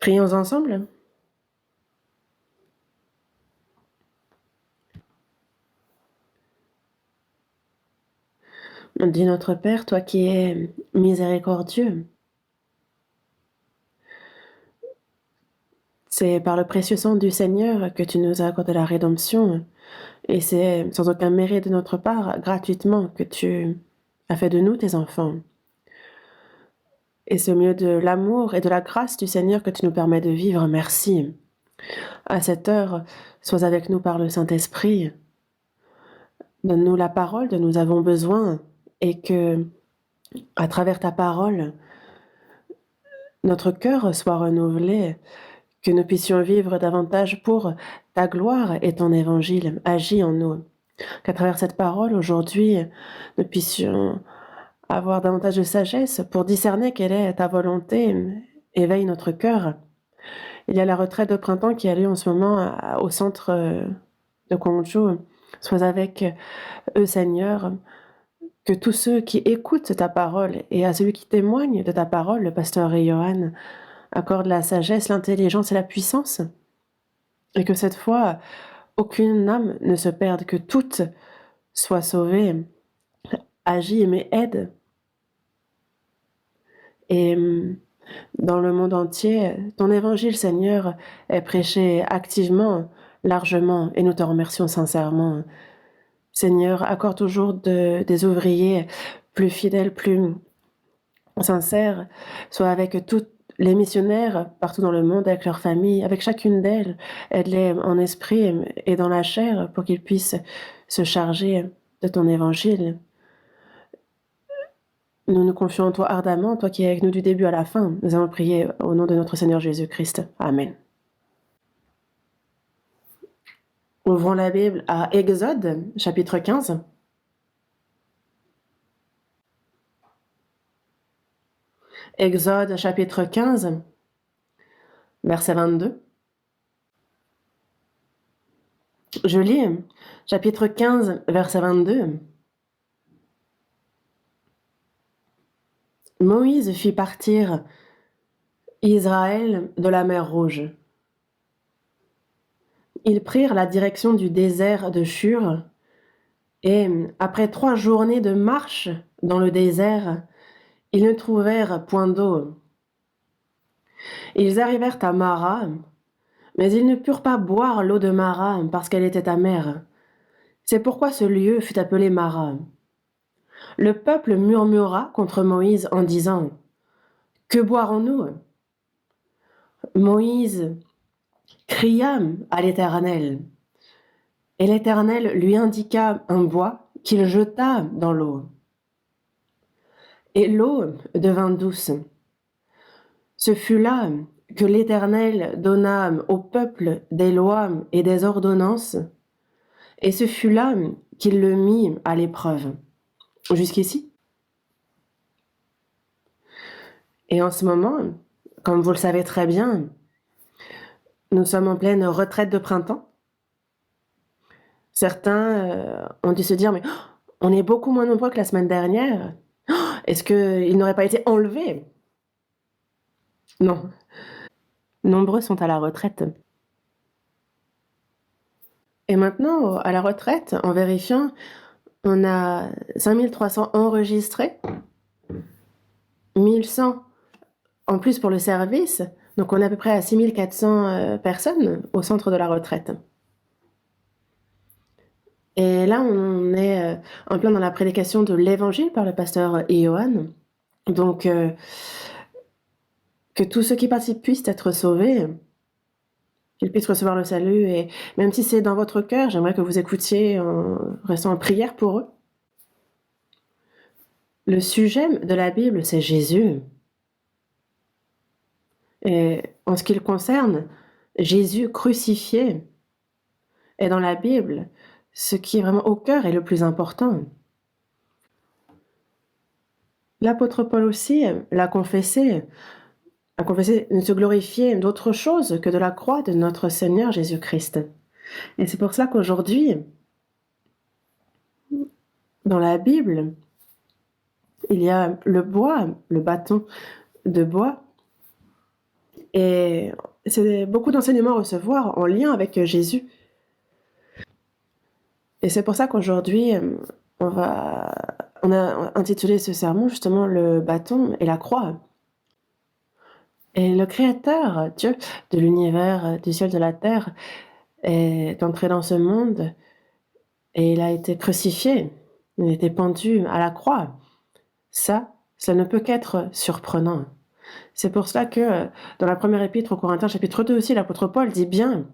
Prions ensemble. Dis notre Père, toi qui es miséricordieux, c'est par le précieux sang du Seigneur que tu nous as accordé la rédemption, et c'est sans aucun mérite de notre part, gratuitement, que tu as fait de nous tes enfants. Et c'est au milieu de l'amour et de la grâce du Seigneur que tu nous permets de vivre. Merci. À cette heure, sois avec nous par le Saint-Esprit. Donne-nous la parole dont nous avons besoin, et que, à travers ta parole, notre cœur soit renouvelé, que nous puissions vivre davantage pour ta gloire et ton évangile. Agis en nous. Qu'à travers cette parole, aujourd'hui, nous puissions avoir davantage de sagesse pour discerner quelle est ta volonté. Éveille notre cœur. Il y a la retraite de printemps qui a lieu en ce moment au centre de Gwangju. Sois avec eux, Seigneur, que tous ceux qui écoutent ta parole et à celui qui témoigne de ta parole, le pasteur Johan, accorde la sagesse, l'intelligence et la puissance, et que cette fois, aucune âme ne se perde, que toutes soient sauvées. Agis, mais aide. Et dans le monde entier, ton évangile, Seigneur, est prêché activement, largement, et nous te remercions sincèrement. Seigneur, accorde toujours des ouvriers plus fidèles, plus sincères, soit avec toutes les missionnaires partout dans le monde, avec leurs familles, avec chacune d'elles, aide-les en esprit et dans la chair pour qu'ils puissent se charger de ton évangile. Nous nous confions en toi ardemment, toi qui es avec nous du début à la fin. Nous allons prier au nom de notre Seigneur Jésus-Christ. Amen. Ouvrons la Bible à Exode, chapitre 15. Exode, chapitre 15, verset 22. Je lis, chapitre 15, verset 22. Moïse fit partir Israël de la mer Rouge. Ils prirent la direction du désert de Shur, et après 3 journées de marche dans le désert, ils ne trouvèrent point d'eau. Ils arrivèrent à Mara, mais ils ne purent pas boire l'eau de Mara parce qu'elle était amère. C'est pourquoi ce lieu fut appelé Mara. Le peuple murmura contre Moïse en disant : « Que boirons-nous ? Moïse cria à l'Éternel, et l'Éternel lui indiqua un bois qu'il jeta dans l'eau. Et l'eau devint douce. Ce fut là que l'Éternel donna au peuple des lois et des ordonnances, et ce fut là qu'il le mit à l'épreuve. Jusqu'ici. Et en ce moment, comme vous le savez très bien, nous sommes en pleine retraite de printemps. Certains ont dû se dire, mais on est beaucoup moins nombreux que la semaine dernière. Est-ce qu'ils n'auraient pas été enlevés ? Non. Nombreux sont à la retraite. Et maintenant, à la retraite, en vérifiant, on a 5300 enregistrés, 1100 en plus pour le service, donc on est à peu près à 6400 personnes au centre de la retraite. Et là, on est en plein dans la prédication de l'évangile par le pasteur Johan. Donc, que tous ceux qui participent puissent être sauvés, qu'ils puissent recevoir le salut. Et même si c'est dans votre cœur, j'aimerais que vous écoutiez en restant en prière pour eux. Le sujet de la Bible, c'est Jésus. Et en ce qui le concerne, Jésus crucifié est dans la Bible ce qui est vraiment au cœur et le plus important. L'apôtre Paul aussi l'a confessé, ne se glorifier d'autre chose que de la croix de notre Seigneur Jésus-Christ. Et c'est pour cela qu'aujourd'hui, dans la Bible, il y a le bois, le bâton de bois, Et c'est beaucoup d'enseignements à recevoir en lien avec Jésus. Et c'est pour ça qu'aujourd'hui, on a intitulé ce sermon justement le bâton et la croix. Et le Créateur, Dieu de l'univers, du ciel, de la terre, est entré dans ce monde et il a été crucifié. Il a été pendu à la croix. Ça ne peut qu'être surprenant. C'est pour cela que dans la première épître aux Corinthiens, chapitre 2 aussi, l'apôtre Paul dit bien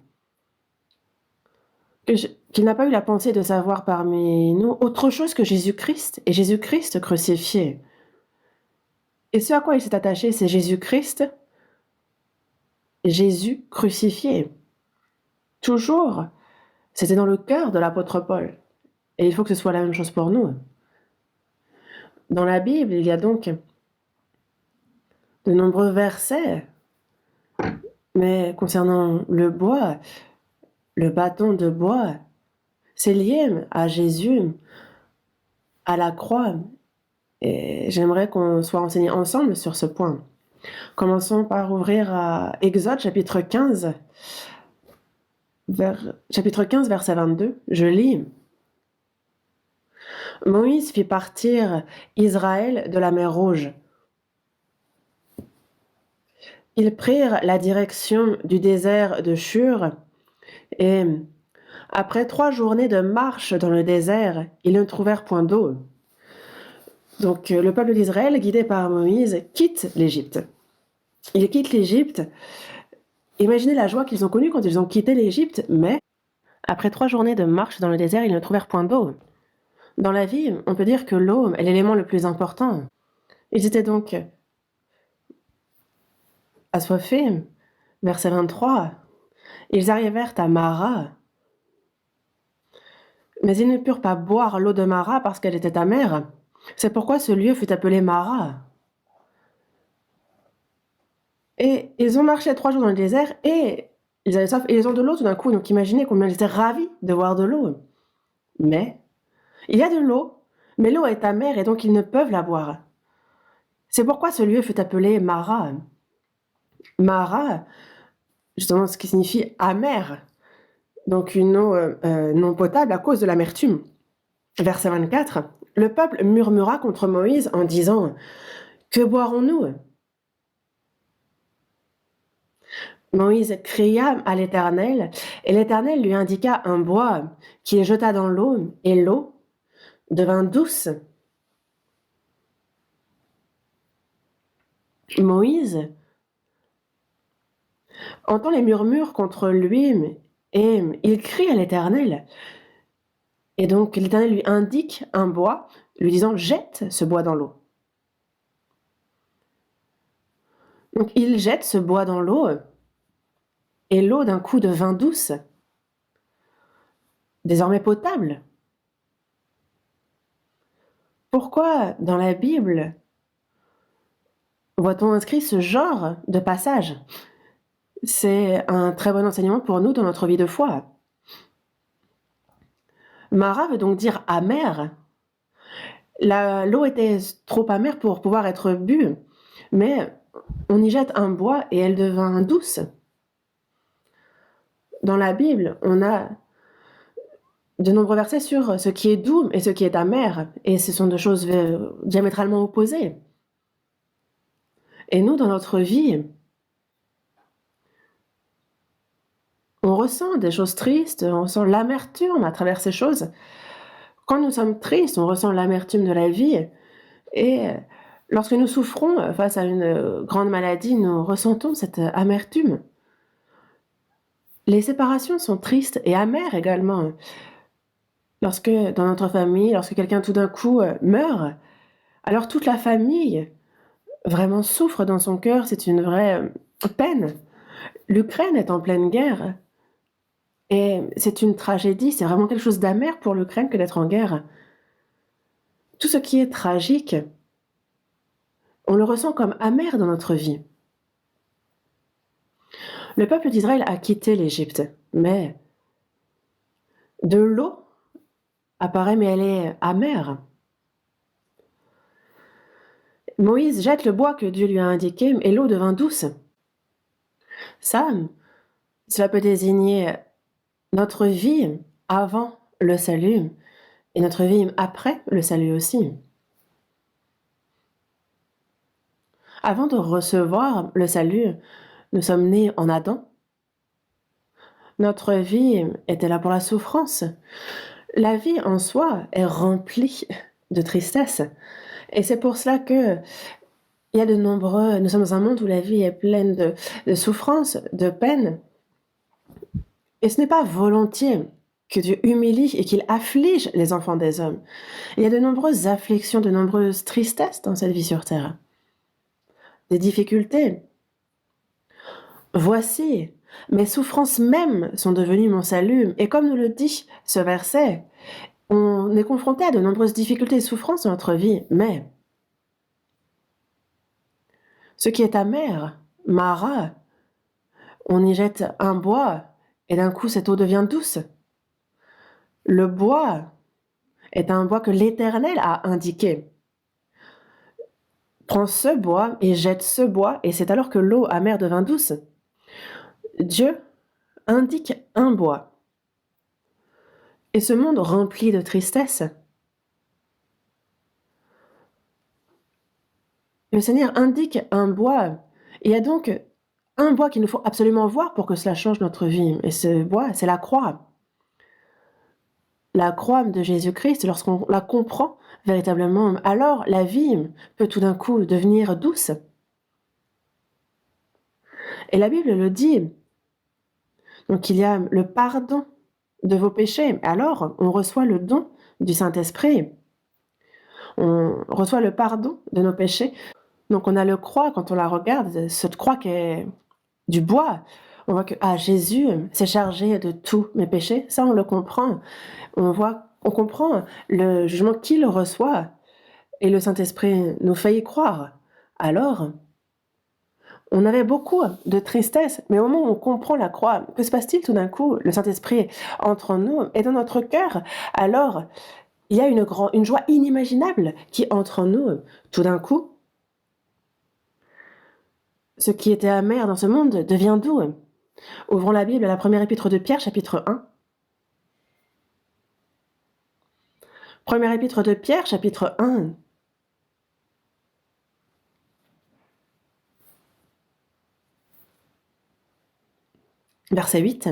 qu'il n'a pas eu la pensée de savoir parmi nous autre chose que Jésus-Christ et Jésus-Christ crucifié. Et ce à quoi il s'est attaché, c'est Jésus-Christ, Jésus crucifié. Toujours, c'était dans le cœur de l'apôtre Paul. Et il faut que ce soit la même chose pour nous. Dans la Bible, il y a donc de nombreux versets, mais concernant le bois, le bâton de bois, c'est lié à Jésus, à la croix. Et j'aimerais qu'on soit enseigné ensemble sur ce point. Commençons par ouvrir à Exode chapitre 15, verset 22. Je lis. Moïse fit partir Israël de la mer Rouge. Ils prirent la direction du désert de Shur et, après 3 journées de marche dans le désert, ils ne trouvèrent point d'eau. Donc le peuple d'Israël, guidé par Moïse, quitte l'Égypte. Ils quittent l'Égypte. Imaginez la joie qu'ils ont connue quand ils ont quitté l'Égypte, mais après 3 journées de marche dans le désert, ils ne trouvèrent point d'eau. Dans la vie, on peut dire que l'eau est l'élément le plus important. Ils étaient donc assoiffés. Verset 23. Ils arrivèrent à Mara, mais ils ne purent pas boire l'eau de Mara parce qu'elle était amère. C'est pourquoi ce lieu fut appelé Mara. Et ils ont marché 3 jours dans le désert et ils avaient soif et ils ont de l'eau tout d'un coup. Donc imaginez combien ils étaient ravis de voir de l'eau. Mais il y a de l'eau, mais l'eau est amère et donc ils ne peuvent la boire. C'est pourquoi ce lieu fut appelé Mara. Mara, justement ce qui signifie amère. Donc une eau non potable à cause de l'amertume. Verset 24. Le peuple murmura contre Moïse en disant : « Que boirons-nous ? » Moïse cria à l'Éternel, et l'Éternel lui indiqua un bois qu'il jeta dans l'eau, et l'eau devint douce. Moïse entend les murmures contre lui, et il crie à l'Éternel. Et donc l'Éternel lui indique un bois, lui disant : « Jette ce bois dans l'eau. » Donc il jette ce bois dans l'eau, et l'eau d'un coup devint douce, désormais potable. Pourquoi dans la Bible voit-on inscrit ce genre de passage ? C'est un très bon enseignement pour nous dans notre vie de foi. Mara veut donc dire amère. L'eau était trop amère pour pouvoir être bue, mais on y jette un bois et elle devint douce. Dans la Bible, on a de nombreux versets sur ce qui est doux et ce qui est amer, et ce sont deux choses diamétralement opposées. Et nous, dans notre vie, on ressent des choses tristes, on ressent l'amertume à travers ces choses. Quand nous sommes tristes, on ressent l'amertume de la vie, et lorsque nous souffrons face à une grande maladie, nous ressentons cette amertume. Les séparations sont tristes et amères également. Lorsque, dans notre famille, lorsque quelqu'un tout d'un coup meurt, alors toute la famille vraiment souffre dans son cœur, c'est une vraie peine. L'Ukraine est en pleine guerre et c'est une tragédie, c'est vraiment quelque chose d'amer pour l'Ukraine que d'être en guerre. Tout ce qui est tragique, on le ressent comme amer dans notre vie. Le peuple d'Israël a quitté l'Égypte, mais de l'eau apparaît, mais elle est amère. Moïse jette le bois que Dieu lui a indiqué et l'eau devint douce. Ça, cela peut désigner notre vie avant le salut et notre vie après le salut aussi. Avant de recevoir le salut, nous sommes nés en Adam. Notre vie était là pour la souffrance. La vie en soi est remplie de tristesse et c'est pour cela que il y a nous sommes dans un monde où la vie est pleine de souffrance, de peine et ce n'est pas volontiers que Dieu humilie et qu'il afflige les enfants des hommes. Il y a de nombreuses afflictions, de nombreuses tristesses dans cette vie sur terre, des difficultés. Voici, mes souffrances même sont devenues mon salut. Et comme nous le dit ce verset, on est confronté à de nombreuses difficultés et souffrances dans notre vie, mais ce qui est amer, Mara, on y jette un bois et d'un coup cette eau devient douce. Le bois est un bois que l'Éternel a indiqué. Prends ce bois et jette ce bois et c'est alors que l'eau amère devint douce. Dieu indique un bois. Et ce monde rempli de tristesse, le Seigneur indique un bois. Il y a donc un bois qu'il nous faut absolument voir pour que cela change notre vie. Et ce bois, c'est la croix. La croix de Jésus-Christ, lorsqu'on la comprend véritablement, alors la vie peut tout d'un coup devenir douce. Et la Bible le dit. Donc il y a le pardon de vos péchés. Alors on reçoit le don du Saint-Esprit. On reçoit le pardon de nos péchés. Donc on a le croix, quand on la regarde, cette croix qui est du bois, on voit que Jésus s'est chargé de tous mes péchés. Ça, on le comprend. On comprend le jugement qu'il reçoit et le Saint-Esprit nous fait y croire. Alors, on avait beaucoup de tristesse, mais au moment où on comprend la croix, que se passe-t-il tout d'un coup? Le Saint-Esprit entre en nous et dans notre cœur. Alors, il y a une joie inimaginable qui entre en nous tout d'un coup. Ce qui était amer dans ce monde devient doux. Ouvrons la Bible à la première épître de Pierre, chapitre 1. Première épître de Pierre, chapitre 1. Verset 8.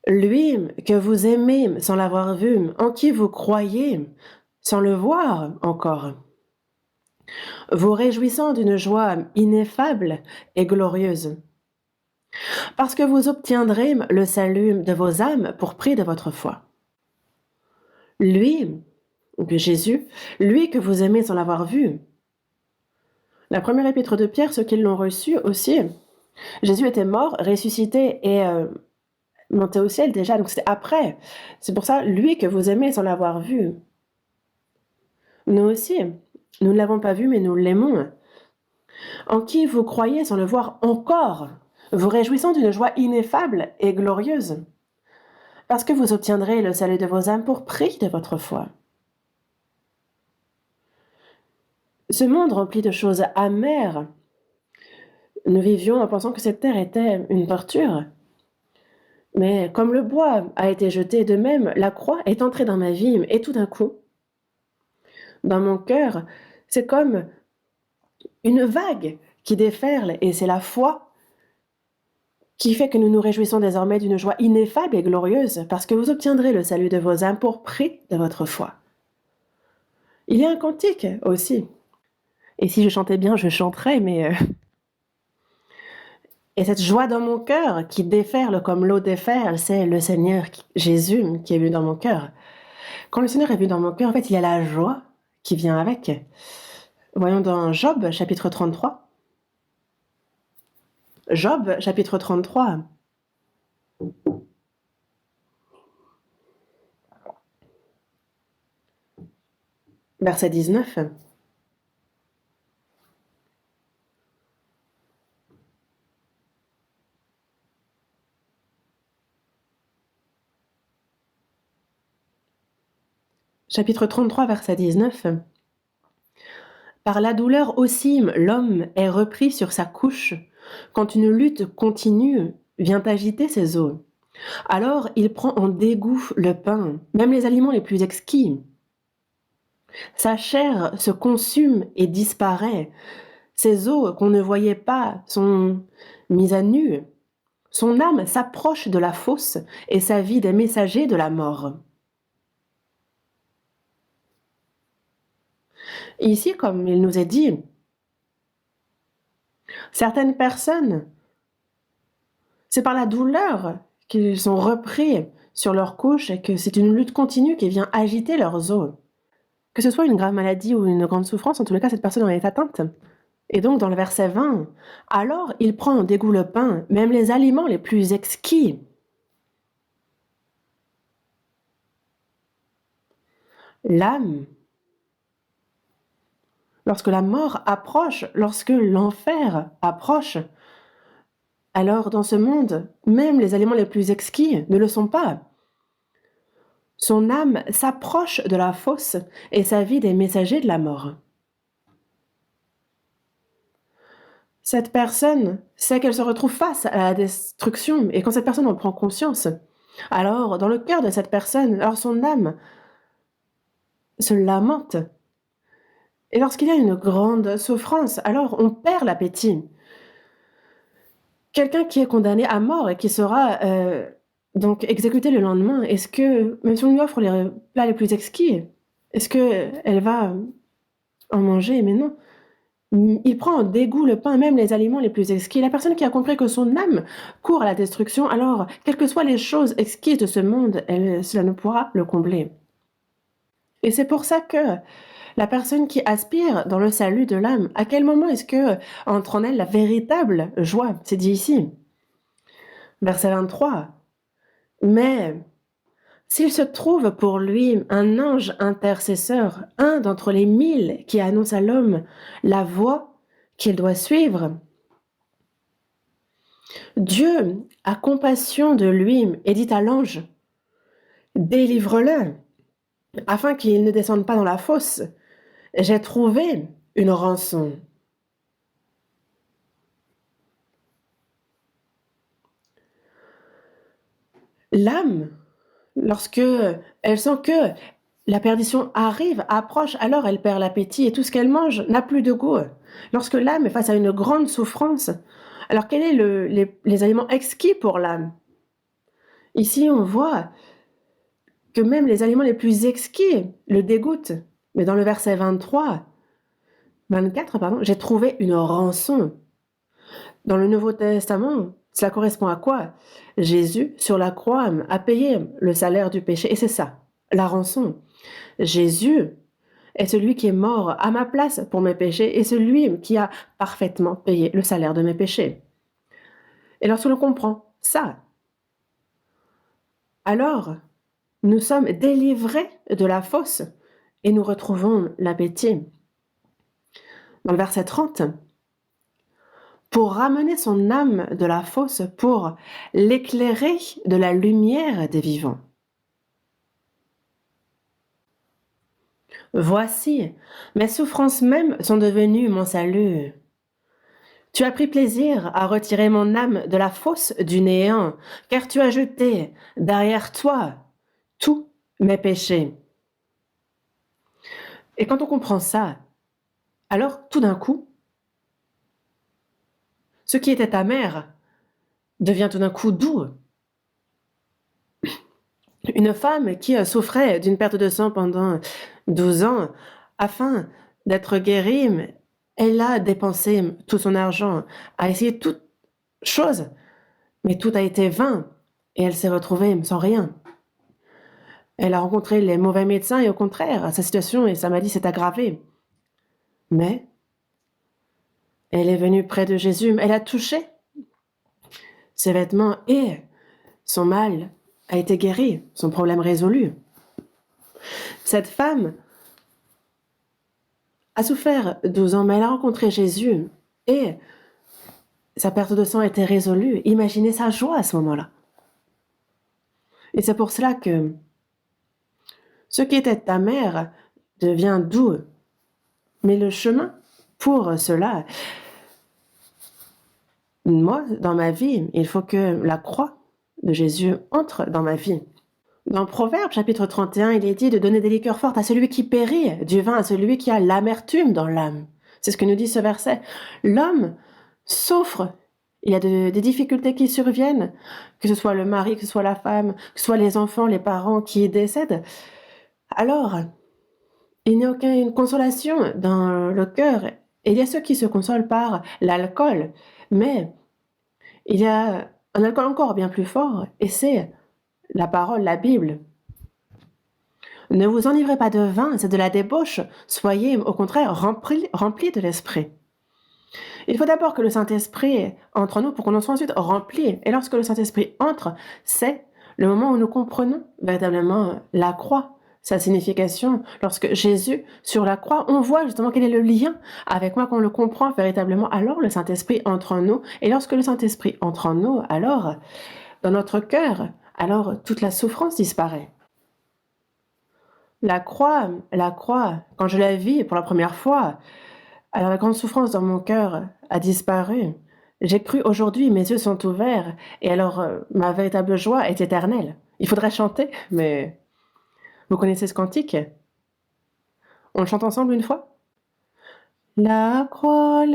Lui que vous aimez sans l'avoir vu, en qui vous croyez sans le voir encore, vous réjouissant d'une joie ineffable et glorieuse, parce que vous obtiendrez le salut de vos âmes pour prix de votre foi. Lui, Jésus, lui que vous aimez sans l'avoir vu. La première épître de Pierre, ceux qui l'ont reçu aussi, Jésus était mort, ressuscité et monté au ciel déjà, donc c'était après. C'est pour ça, lui que vous aimez sans l'avoir vu. Nous aussi, nous ne l'avons pas vu, mais nous l'aimons. En qui vous croyez sans le voir encore, vous réjouissant d'une joie ineffable et glorieuse, parce que vous obtiendrez le salut de vos âmes pour prix de votre foi. Ce monde rempli de choses amères, nous vivions en pensant que cette terre était une torture. Mais comme le bois a été jeté de même, la croix est entrée dans ma vie et tout d'un coup, dans mon cœur, c'est comme une vague qui déferle et c'est la foi qui fait que nous nous réjouissons désormais d'une joie ineffable et glorieuse parce que vous obtiendrez le salut de vos âmes pour prix de votre foi. Il y a un cantique aussi. Et si je chantais bien, je chanterais, mais... Et cette joie dans mon cœur qui déferle comme l'eau déferle, c'est le Seigneur Jésus qui est venu dans mon cœur. Quand le Seigneur est venu dans mon cœur, en fait, il y a la joie qui vient avec. Voyons dans Job, chapitre 33. Job, chapitre 33. Verset 19. Chapitre 33, verset 19. Par la douleur aussi, l'homme est repris sur sa couche, quand une lutte continue vient agiter ses os. Alors il prend en dégoût le pain, même les aliments les plus exquis. Sa chair se consume et disparaît. Ses os qu'on ne voyait pas sont mis à nu. Son âme s'approche de la fosse et sa vie des messagers de la mort. Ici, comme il nous est dit, certaines personnes, c'est par la douleur qu'ils sont repris sur leur couche et que c'est une lutte continue qui vient agiter leurs os. Que ce soit une grave maladie ou une grande souffrance, en tous les cas, cette personne en est atteinte. Et donc, dans le verset 20, alors il prend en dégoût le pain, même les aliments les plus exquis. L'âme, lorsque la mort approche, lorsque l'enfer approche, alors dans ce monde, même les aliments les plus exquis ne le sont pas. Son âme s'approche de la fosse et sa vie des messagers de la mort. Cette personne sait qu'elle se retrouve face à la destruction, et quand cette personne en prend conscience, alors dans le cœur de cette personne, alors son âme se lamente. Et lorsqu'il y a une grande souffrance, alors on perd l'appétit. Quelqu'un qui est condamné à mort et qui sera donc exécuté le lendemain, est-ce que, même si on lui offre les plats les plus exquis, est-ce qu'elle va en manger? Mais non. Il prend en dégoût le pain, même les aliments les plus exquis. La personne qui a compris que son âme court à la destruction, alors, quelles que soient les choses exquises de ce monde, cela ne pourra le combler. Et c'est pour ça que la personne qui aspire dans le salut de l'âme, à quel moment est-ce que entre en elle la véritable joie? C'est dit ici. Verset 23. Mais s'il se trouve pour lui un ange intercesseur, un d'entre les 1000 qui annonce à l'homme la voie qu'il doit suivre, Dieu a compassion de lui et dit à l'ange, délivre-le, afin qu'il ne descende pas dans la fosse. J'ai trouvé une rançon. L'âme, lorsque elle sent que la perdition arrive, approche, alors elle perd l'appétit et tout ce qu'elle mange n'a plus de goût. Lorsque l'âme est face à une grande souffrance, alors quels sont les aliments exquis pour l'âme? Ici, on voit que même les aliments les plus exquis le dégoûtent. Mais dans le verset 24, j'ai trouvé une rançon. Dans le Nouveau Testament, cela correspond à quoi? Jésus, sur la croix, a payé le salaire du péché. Et c'est ça, la rançon. Jésus est celui qui est mort à ma place pour mes péchés et celui qui a parfaitement payé le salaire de mes péchés. Et lorsque l'on comprend ça, alors nous sommes délivrés de la fosse et nous retrouvons l'appétit. Dans le verset 30, pour ramener son âme de la fosse, pour l'éclairer de la lumière des vivants. Voici, mes souffrances même sont devenues mon salut. Tu as pris plaisir à retirer mon âme de la fosse du néant, car tu as jeté derrière toi tous mes péchés. Et quand on comprend ça, alors tout d'un coup, ce qui était amer devient tout d'un coup doux. Une femme qui souffrait d'une perte de sang pendant 12 ans, afin d'être guérie, elle a dépensé tout son argent, a essayé toute chose, mais tout a été vain, et elle s'est retrouvée sans rien. Elle a rencontré les mauvais médecins et au contraire, sa situation et sa maladie s'est aggravée. Mais elle est venue près de Jésus, elle a touché ses vêtements et son mal a été guéri, son problème résolu. Cette femme a souffert 12 ans, mais elle a rencontré Jésus et sa perte de sang a été résolue. Imaginez sa joie à ce moment-là. Et c'est pour cela que Ce qui était amer devient doux. Mais le chemin pour cela, moi, dans ma vie, il faut que la croix de Jésus entre dans ma vie. Dans Proverbe, chapitre 31, il est dit de donner des liqueurs fortes à celui qui périt, du vin à celui qui a l'amertume dans l'âme. C'est ce que nous dit ce verset. L'homme souffre. Il y a des difficultés qui surviennent, que ce soit le mari, que ce soit la femme, que ce soit les enfants, les parents qui décèdent. Alors, il n'y a aucune consolation dans le cœur. Et il y a ceux qui se consolent par l'alcool. Mais il y a un alcool encore bien plus fort, et c'est la parole, la Bible. Ne vous enivrez pas de vin, c'est de la débauche. Soyez au contraire remplis de l'Esprit. Il faut d'abord que le Saint-Esprit entre en nous pour qu'on en soit ensuite remplis. Et lorsque le Saint-Esprit entre, c'est le moment où nous comprenons véritablement la croix, sa signification. Lorsque Jésus, sur la croix, on voit justement quel est le lien avec moi, qu'on le comprend véritablement. Alors le Saint-Esprit entre en nous. Et lorsque le Saint-Esprit entre en nous, alors, dans notre cœur, alors toute la souffrance disparaît. La croix, quand je la vis pour la première fois, alors la grande souffrance dans mon cœur a disparu. J'ai cru aujourd'hui, mes yeux sont ouverts, et alors ma véritable joie est éternelle. Il faudrait chanter, mais vous connaissez ce cantique? On le chante ensemble une fois? La croix,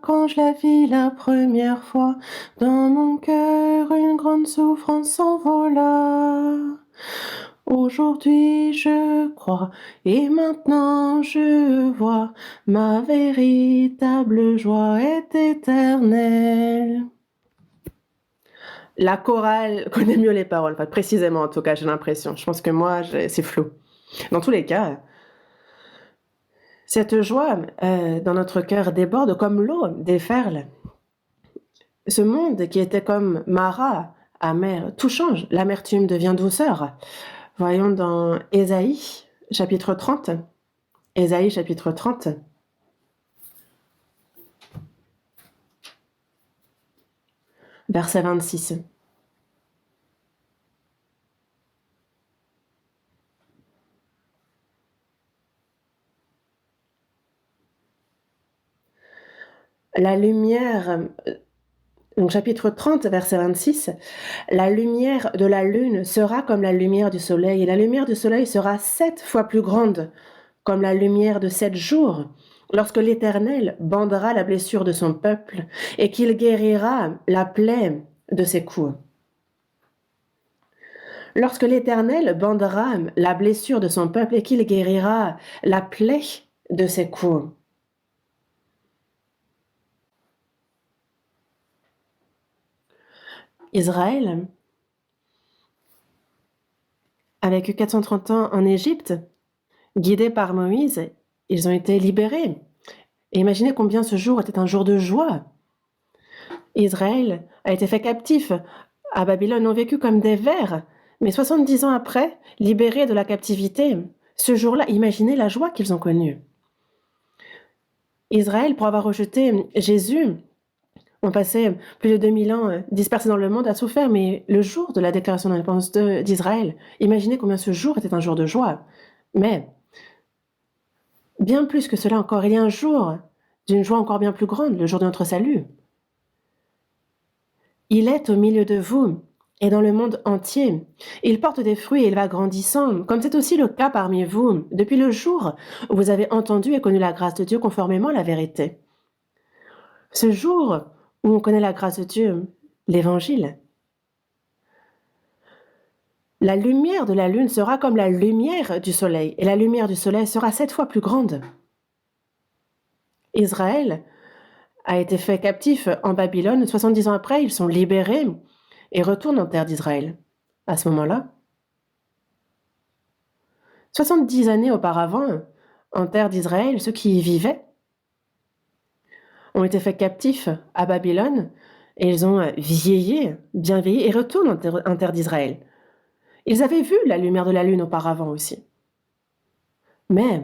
quand je la vis la première fois, dans mon cœur une grande souffrance s'envola. Aujourd'hui je crois, et maintenant je vois, ma véritable joie est éternelle. La chorale connaît mieux les paroles, enfin précisément en tout cas, j'ai l'impression. Je pense que moi, c'est flou. Dans tous les cas, cette joie dans notre cœur déborde comme l'eau déferle. Ce monde qui était comme Mara, amer, tout change. L'amertume devient douceur. Voyons dans Ésaïe, chapitre 30. Ésaïe, chapitre 30. Verset 26. La lumière, donc chapitre 30, verset 26, la lumière de la lune sera comme la lumière du soleil, et la lumière du soleil sera 7 fois plus grande, comme la lumière de 7 jours, lorsque l'Éternel bandera la blessure de son peuple, et qu'il guérira la plaie de ses coups. Lorsque l'Éternel bandera la blessure de son peuple, et qu'il guérira la plaie de ses coups. Israël a vécu 430 ans en Égypte, guidés par Moïse, ils ont été libérés. Et imaginez combien ce jour était un jour de joie. Israël a été fait captif à Babylone, ont vécu comme des vers, mais 70 ans après, libérés de la captivité, ce jour-là, imaginez la joie qu'ils ont connue. Israël, pour avoir rejeté Jésus, ont passé plus de 2000 ans dispersés dans le monde, a souffert, mais le jour de la déclaration d'indépendance d'Israël, imaginez combien ce jour était un jour de joie. Mais, bien plus que cela encore, il y a un jour d'une joie encore bien plus grande, le jour de notre salut. Il est au milieu de vous et dans le monde entier. Il porte des fruits et il va grandissant, comme c'est aussi le cas parmi vous, depuis le jour où vous avez entendu et connu la grâce de Dieu conformément à la vérité. Ce jour où on connaît la grâce de Dieu, l'Évangile. La lumière de la lune sera comme la lumière du soleil, et la lumière du soleil sera 7 fois plus grande. Israël a été fait captif en Babylone. 70 ans après, ils sont libérés et retournent en terre d'Israël. À ce moment-là, 70 années auparavant, en terre d'Israël, ceux qui y vivaient ont été faits captifs à Babylone et ils ont vieilli, bien vieilli, et retournent en terre d'Israël. Ils avaient vu la lumière de la lune auparavant aussi. Mais,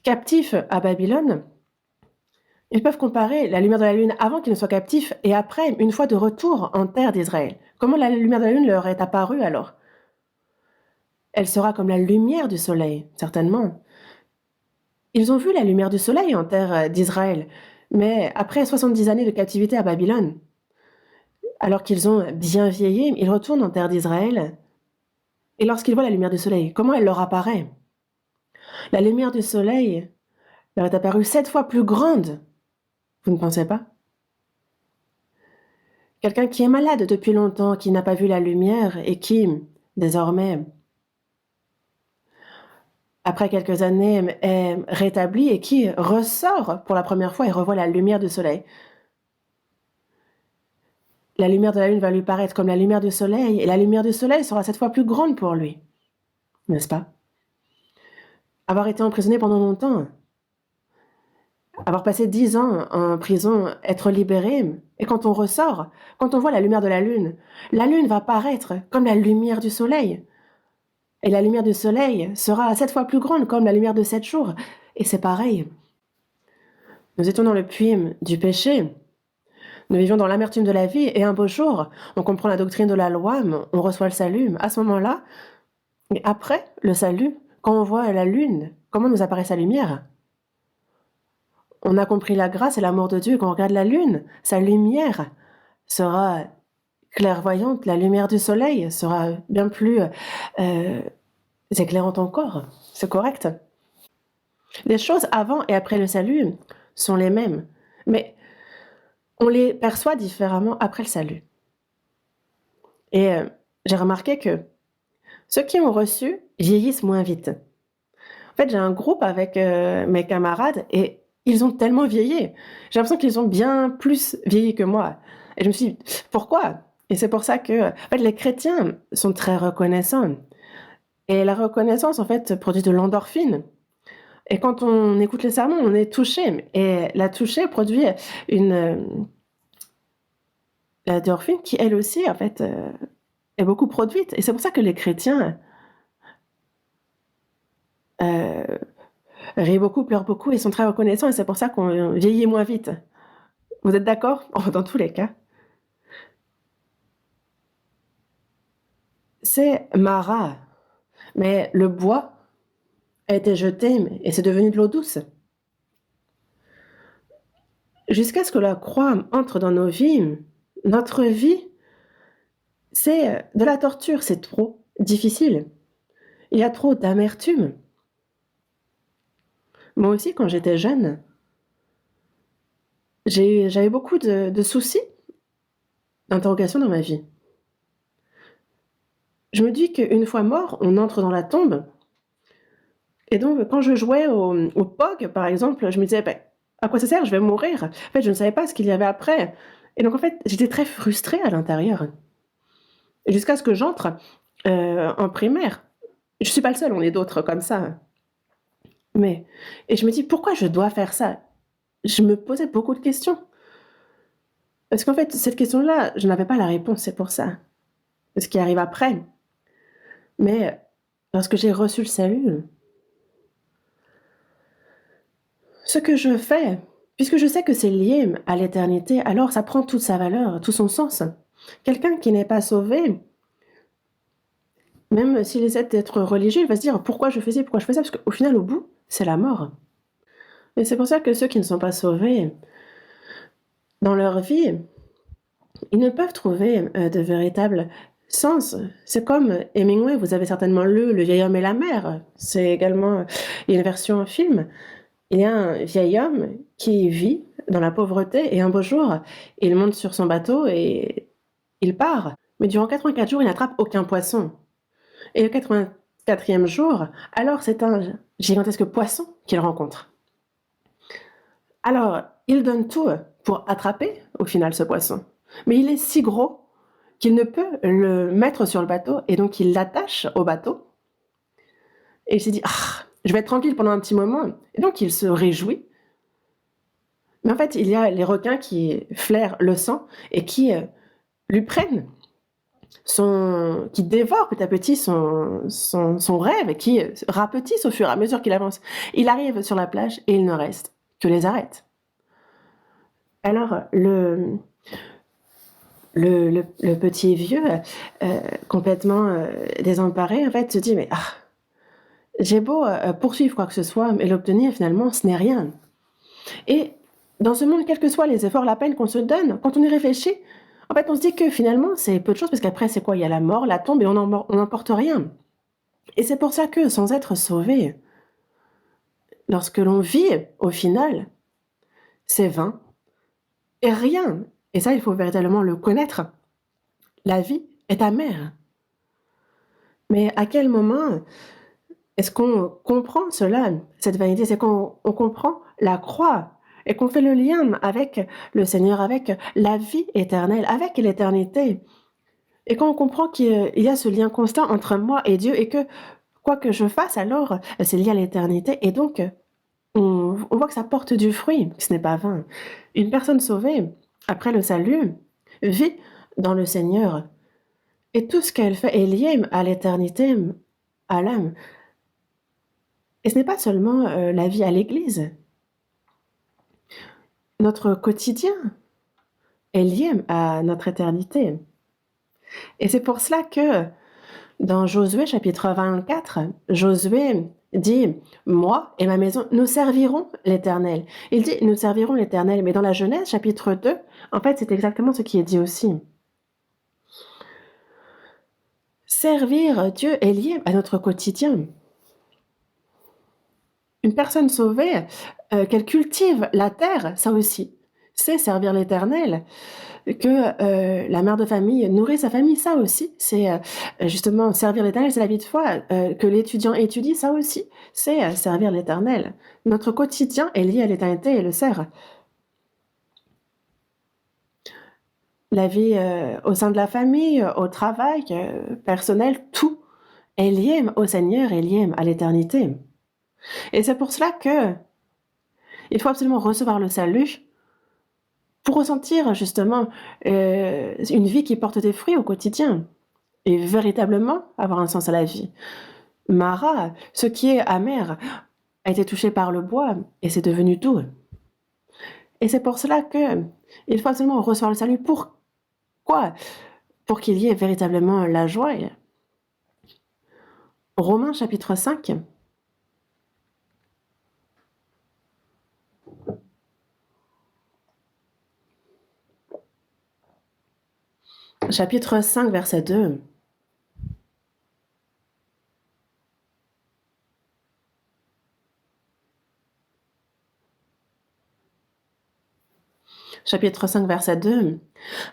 captifs à Babylone, ils peuvent comparer la lumière de la lune avant qu'ils ne soient captifs et après, une fois de retour en terre d'Israël. Comment la lumière de la lune leur est apparue alors? Elle sera comme la lumière du soleil, certainement. Ils ont vu la lumière du soleil en terre d'Israël, mais après 70 années de captivité à Babylone, alors qu'ils ont bien vieilli, ils retournent en terre d'Israël. Et lorsqu'ils voient la lumière du soleil, comment elle leur apparaît? La lumière du soleil leur est apparue 7 fois plus grande. Vous ne pensez pas? Quelqu'un qui est malade depuis longtemps, qui n'a pas vu la lumière et qui, désormais, après quelques années, est rétabli et qui ressort pour la première fois et revoit la lumière du soleil. La lumière de la lune va lui paraître comme la lumière du soleil, et la lumière du soleil sera 7 fois plus grande pour lui. N'est-ce pas? Avoir été emprisonné pendant longtemps, avoir passé 10 ans en prison, être libéré, et quand on ressort, quand on voit la lumière de la lune va paraître comme la lumière du soleil. Et la lumière du soleil sera 7 fois plus grande comme la lumière de 7 jours. Et c'est pareil. Nous étions dans le puits du péché. Nous vivions dans l'amertume de la vie et un beau jour, on comprend la doctrine de la loi, on reçoit le salut. À ce moment-là, et après le salut, quand on voit la lune, comment nous apparaît sa lumière? On a compris la grâce et l'amour de Dieu. Quand on regarde la lune, sa lumière sera clairvoyante. La lumière du soleil sera bien plus éclairante encore. C'est correct. Les choses avant et après le salut sont les mêmes, mais on les perçoit différemment après le salut. Et j'ai remarqué que ceux qui ont reçu vieillissent moins vite. En fait, j'ai un groupe avec mes camarades et ils ont tellement vieilli. J'ai l'impression qu'ils ont bien plus vieilli que moi. Et je me suis dit, pourquoi? Et c'est pour ça que en fait, les chrétiens sont très reconnaissants. Et la reconnaissance, en fait, produit de l'endorphine. Et quand on écoute les sermons, on est touché. Et la toucher produit une endorphine qui, elle aussi, en fait, est beaucoup produite. Et c'est pour ça que les chrétiens rient beaucoup, pleurent beaucoup et sont très reconnaissants. Et c'est pour ça qu'on vieillit moins vite. Vous êtes d'accord? Dans tous les cas. C'est Mara. Mais le bois a été jeté et c'est devenu de l'eau douce. Jusqu'à ce que la croix entre dans nos vies, notre vie, c'est de la torture, c'est trop difficile. Il y a trop d'amertume. Moi aussi, quand j'étais jeune, j'avais beaucoup de soucis, d'interrogations dans ma vie. Je me dis qu'une fois mort, on entre dans la tombe. Et donc, quand je jouais au POG, par exemple, je me disais, ben, à quoi ça sert? Je vais mourir. En fait, je ne savais pas ce qu'il y avait après. Et donc, en fait, j'étais très frustrée à l'intérieur. Jusqu'à ce que j'entre en primaire. Je ne suis pas le seul, on est d'autres comme ça. Et je me dis, pourquoi je dois faire ça? Je me posais beaucoup de questions. Parce qu'en fait, cette question-là, je n'avais pas la réponse, c'est pour ça. Ce qui arrive après. Mais lorsque j'ai reçu le salut, ce que je fais, puisque je sais que c'est lié à l'éternité, alors ça prend toute sa valeur, tout son sens. Quelqu'un qui n'est pas sauvé, même s'il essaie d'être religieux, il va se dire pourquoi je faisais, pourquoi je faisais, parce qu'au final, au bout, c'est la mort. Et c'est pour ça que ceux qui ne sont pas sauvés, dans leur vie, ils ne peuvent trouver de véritable sens. C'est comme Hemingway, vous avez certainement lu Le vieil homme et la mer. C'est également une version film. Il y a un vieil homme qui vit dans la pauvreté et un beau jour, il monte sur son bateau et il part. Mais durant 84 jours, il n'attrape aucun poisson. Et le 84e jour, alors c'est un gigantesque poisson qu'il rencontre. Alors, il donne tout pour attraper, au final, ce poisson. Mais il est si gros qu'il ne peut le mettre sur le bateau, et donc il l'attache au bateau. Et il s'est dit, ah, je vais être tranquille pendant un petit moment. Et donc il se réjouit. Mais en fait, il y a les requins qui flairent le sang et qui lui prennent, qui dévorent petit à petit son rêve et qui rapetissent au fur et à mesure qu'il avance. Il arrive sur la plage et il ne reste que les arêtes. Alors, le le petit vieux, complètement désemparé, en fait, se dit, mais j'ai beau poursuivre quoi que ce soit, mais l'obtenir finalement, ce n'est rien. Et dans ce monde, quels que soient les efforts, la peine qu'on se donne, quand on y réfléchit, en fait, on se dit que finalement, c'est peu de choses, parce qu'après, c'est quoi? Il y a la mort, la tombe, et on n'emporte rien. Et c'est pour ça que, sans être sauvé, lorsque l'on vit, au final, c'est vain et rien. Et ça, il faut véritablement le connaître. La vie est amère. Mais à quel moment est-ce qu'on comprend cela, cette vanité? C'est qu'on comprend la croix et qu'on fait le lien avec le Seigneur, avec la vie éternelle, avec l'éternité. Et quand on comprend qu'il y a ce lien constant entre moi et Dieu et que quoi que je fasse, alors c'est lié à l'éternité. Et donc, on voit que ça porte du fruit, que ce n'est pas vain. Une personne sauvée, après le salut, vit dans le Seigneur. Et tout ce qu'elle fait est lié à l'éternité, à l'âme. Et ce n'est pas seulement la vie à l'église. Notre quotidien est lié à notre éternité. Et c'est pour cela que dans Josué chapitre 24, Josué dit, moi et ma maison, nous servirons l'Éternel. Il dit, nous servirons l'Éternel. Mais dans la Genèse chapitre 2, en fait, c'est exactement ce qui est dit aussi. Servir Dieu est lié à notre quotidien. Une personne sauvée, qu'elle cultive la terre, ça aussi, c'est servir l'Éternel. Que la mère de famille nourrit sa famille, ça aussi, c'est justement servir l'Éternel, c'est la vie de foi. Que l'étudiant étudie, ça aussi, c'est servir l'Éternel. Notre quotidien est lié à l'éternité et le sert. La vie au sein de la famille, au travail, personnel, tout est lié au Seigneur, est lié à l'éternité. Et c'est pour cela que il faut absolument recevoir le salut pour ressentir justement une vie qui porte des fruits au quotidien et véritablement avoir un sens à la vie. Mara, ce qui est amer, a été touché par le bois et c'est devenu doux. Et c'est pour cela que il faut absolument recevoir le salut. Pourquoi? Pour qu'il y ait véritablement la joie. Romains chapitre 5. Chapitre 5, verset 2. Chapitre 5, verset 2.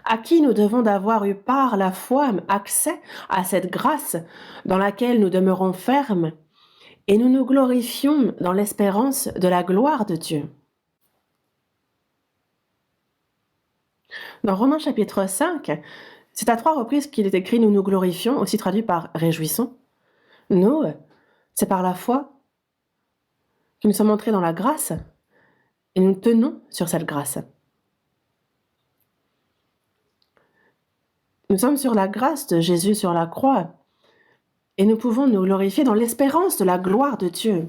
À qui nous devons d'avoir eu par la foi accès à cette grâce dans laquelle nous demeurons fermes et nous nous glorifions dans l'espérance de la gloire de Dieu. Dans Romains chapitre 5, c'est à 3 reprises qu'il est écrit « nous nous glorifions », aussi traduit par « réjouissons ». Nous, c'est par la foi que nous sommes entrés dans la grâce et nous tenons sur cette grâce. Nous sommes sur la grâce de Jésus sur la croix et nous pouvons nous glorifier dans l'espérance de la gloire de Dieu.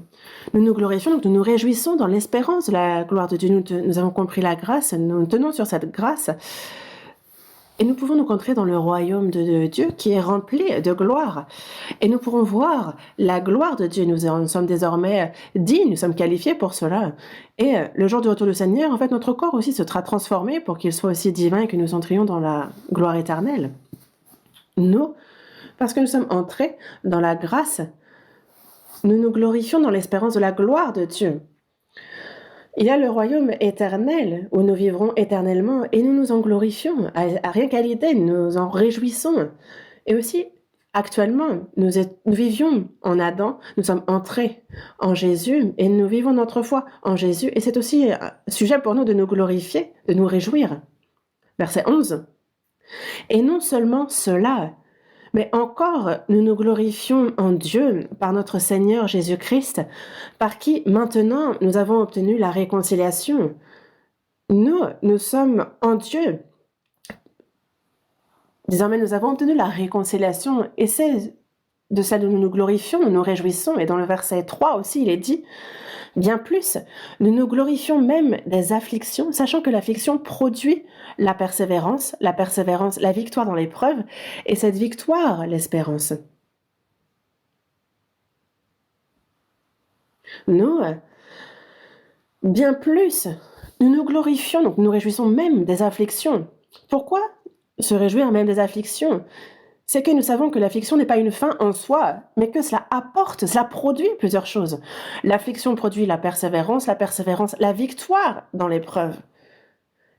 Nous nous glorifions, donc nous nous réjouissons dans l'espérance de la gloire de Dieu. Nous avons compris la grâce, nous tenons sur cette grâce et nous pouvons nous entrer dans le royaume de Dieu qui est rempli de gloire. Et nous pourrons voir la gloire de Dieu. Nous en sommes désormais dignes, nous sommes qualifiés pour cela. Et le jour du retour du Seigneur, en fait, notre corps aussi sera transformé pour qu'il soit aussi divin et que nous entrions dans la gloire éternelle. Nous, parce que nous sommes entrés dans la grâce, nous nous glorifions dans l'espérance de la gloire de Dieu. Il y a le royaume éternel où nous vivrons éternellement et nous nous en glorifions. À rien qu'à l'idée, nous nous en réjouissons. Et aussi, actuellement, nous vivions en Adam, nous sommes entrés en Jésus et nous vivons notre foi en Jésus. Et c'est aussi un sujet pour nous de nous glorifier, de nous réjouir. Verset 11. Et non seulement cela, mais encore nous nous glorifions en Dieu par notre Seigneur Jésus-Christ, par qui maintenant nous avons obtenu la réconciliation. Nous sommes en Dieu. Désormais, nous avons obtenu la réconciliation et c'est de celle dont nous nous glorifions, nous nous réjouissons. Et dans le verset 3 aussi, il est dit Bien plus, nous nous glorifions même des afflictions, sachant que l'affliction produit la persévérance, la victoire dans l'épreuve, et cette victoire, l'espérance. Nous, bien plus, nous nous glorifions, donc nous nous réjouissons même des afflictions. Pourquoi se réjouir même des afflictions? C'est que nous savons que l'affliction n'est pas une fin en soi, mais que cela apporte, cela produit plusieurs choses. L'affliction produit la persévérance, la victoire dans l'épreuve.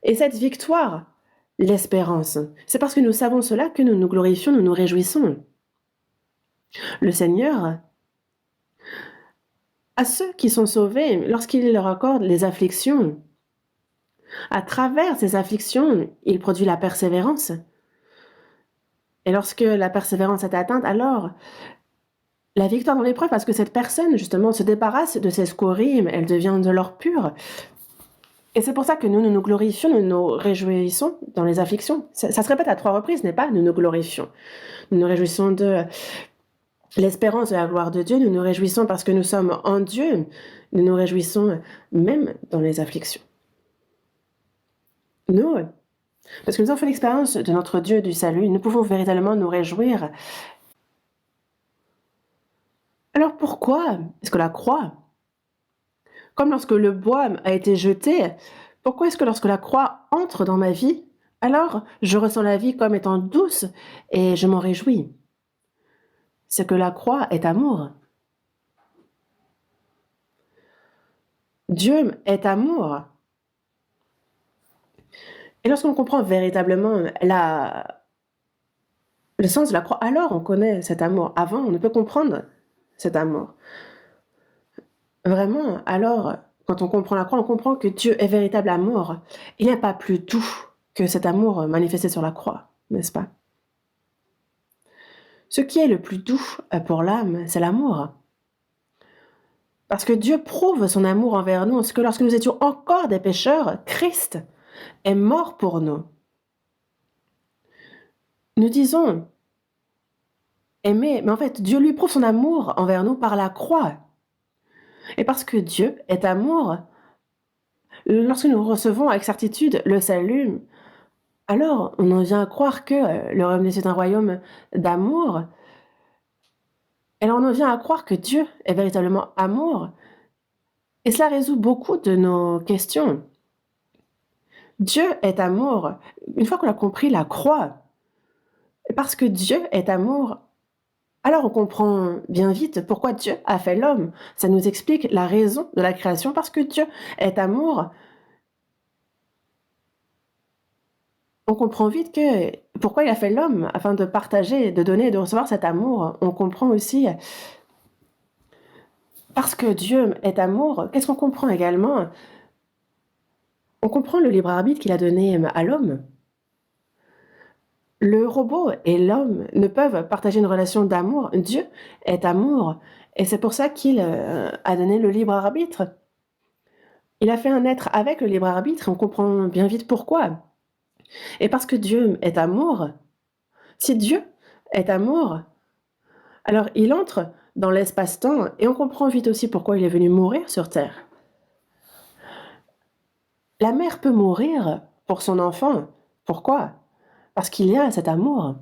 Et cette victoire, l'espérance. C'est parce que nous savons cela que nous nous glorifions, nous nous réjouissons. Le Seigneur, à ceux qui sont sauvés, lorsqu'il leur accorde les afflictions, à travers ces afflictions, il produit la persévérance. Et lorsque la persévérance est atteinte, alors la victoire dans l'épreuve, parce que cette personne, justement, se débarrasse de ses scorymes, elle devient de l'or pur. Et c'est pour ça que nous nous glorifions, nous nous réjouissons dans les afflictions. Ça se répète à 3 reprises, n'est pas? Nous nous glorifions. Nous nous réjouissons de l'espérance de la gloire de Dieu, nous nous réjouissons parce que nous sommes en Dieu, nous nous réjouissons même dans les afflictions. Nous, parce que nous avons fait l'expérience de notre Dieu du salut, nous pouvons véritablement nous réjouir. Alors pourquoi est-ce que la croix, comme lorsque le bois a été jeté, pourquoi est-ce que lorsque la croix entre dans ma vie, alors je ressens la vie comme étant douce et je m'en réjouis? C'est que la croix est amour. Dieu est amour. Et lorsqu'on comprend véritablement le sens de la croix, alors on connaît cet amour. Avant, on ne peut comprendre cet amour. Vraiment, alors, quand on comprend la croix, on comprend que Dieu est véritable amour. Il n'y a pas plus doux que cet amour manifesté sur la croix, n'est-ce pas? Ce qui est le plus doux pour l'âme, c'est l'amour. Parce que Dieu prouve son amour envers nous, parce que lorsque nous étions encore des pécheurs, Christ est mort pour nous. Nous disons aimer, mais en fait, Dieu lui prouve son amour envers nous par la croix. Et parce que Dieu est amour, lorsque nous recevons avec certitude le salut, alors on en vient à croire que le royaume des cieux est un royaume d'amour. Et alors on en vient à croire que Dieu est véritablement amour. Et cela résout beaucoup de nos questions. Dieu est amour. Une fois qu'on a compris la croix, parce que Dieu est amour, alors on comprend bien vite pourquoi Dieu a fait l'homme. Ça nous explique la raison de la création, parce que Dieu est amour. On comprend vite que pourquoi il a fait l'homme, afin de partager, de donner et de recevoir cet amour. On comprend aussi, parce que Dieu est amour, qu'est-ce qu'on comprend également? On comprend le libre arbitre qu'il a donné à l'homme. Le robot et l'homme ne peuvent partager une relation d'amour. Dieu est amour. Et c'est pour ça qu'il a donné le libre arbitre. Il a fait un être avec le libre arbitre, on comprend bien vite pourquoi. Et parce que Dieu est amour, si Dieu est amour, alors il entre dans l'espace-temps et on comprend vite aussi pourquoi il est venu mourir sur Terre. La mère peut mourir pour son enfant. Pourquoi? Parce qu'il y a cet amour.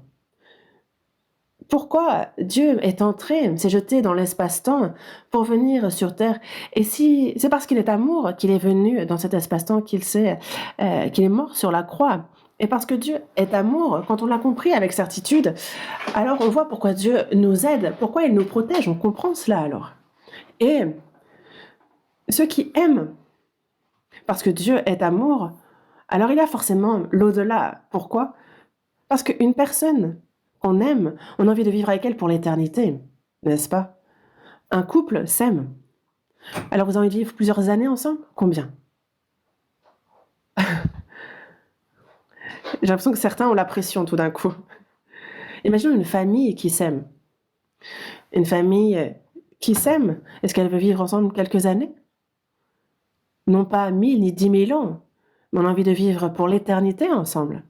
Pourquoi Dieu est entré, s'est jeté dans l'espace-temps pour venir sur Terre? Et si c'est parce qu'il est amour qu'il est venu dans cet espace-temps, qu'il est mort sur la croix. Et parce que Dieu est amour, quand on l'a compris avec certitude, alors on voit pourquoi Dieu nous aide, pourquoi il nous protège, on comprend cela alors. Et ceux qui aiment, parce que Dieu est amour, alors il y a forcément l'au-delà. Pourquoi? Parce qu'une personne qu'on aime, on a envie de vivre avec elle pour l'éternité, n'est-ce pas? Un couple s'aime. Alors vous avez envie de vivre plusieurs années ensemble? Combien? J'ai l'impression que certains ont la pression tout d'un coup. Imaginons une famille qui s'aime. Une famille qui s'aime, est-ce qu'elle veut vivre ensemble quelques années? Non pas 1000 ni 10 000 ans, mais on a envie de vivre pour l'éternité ensemble.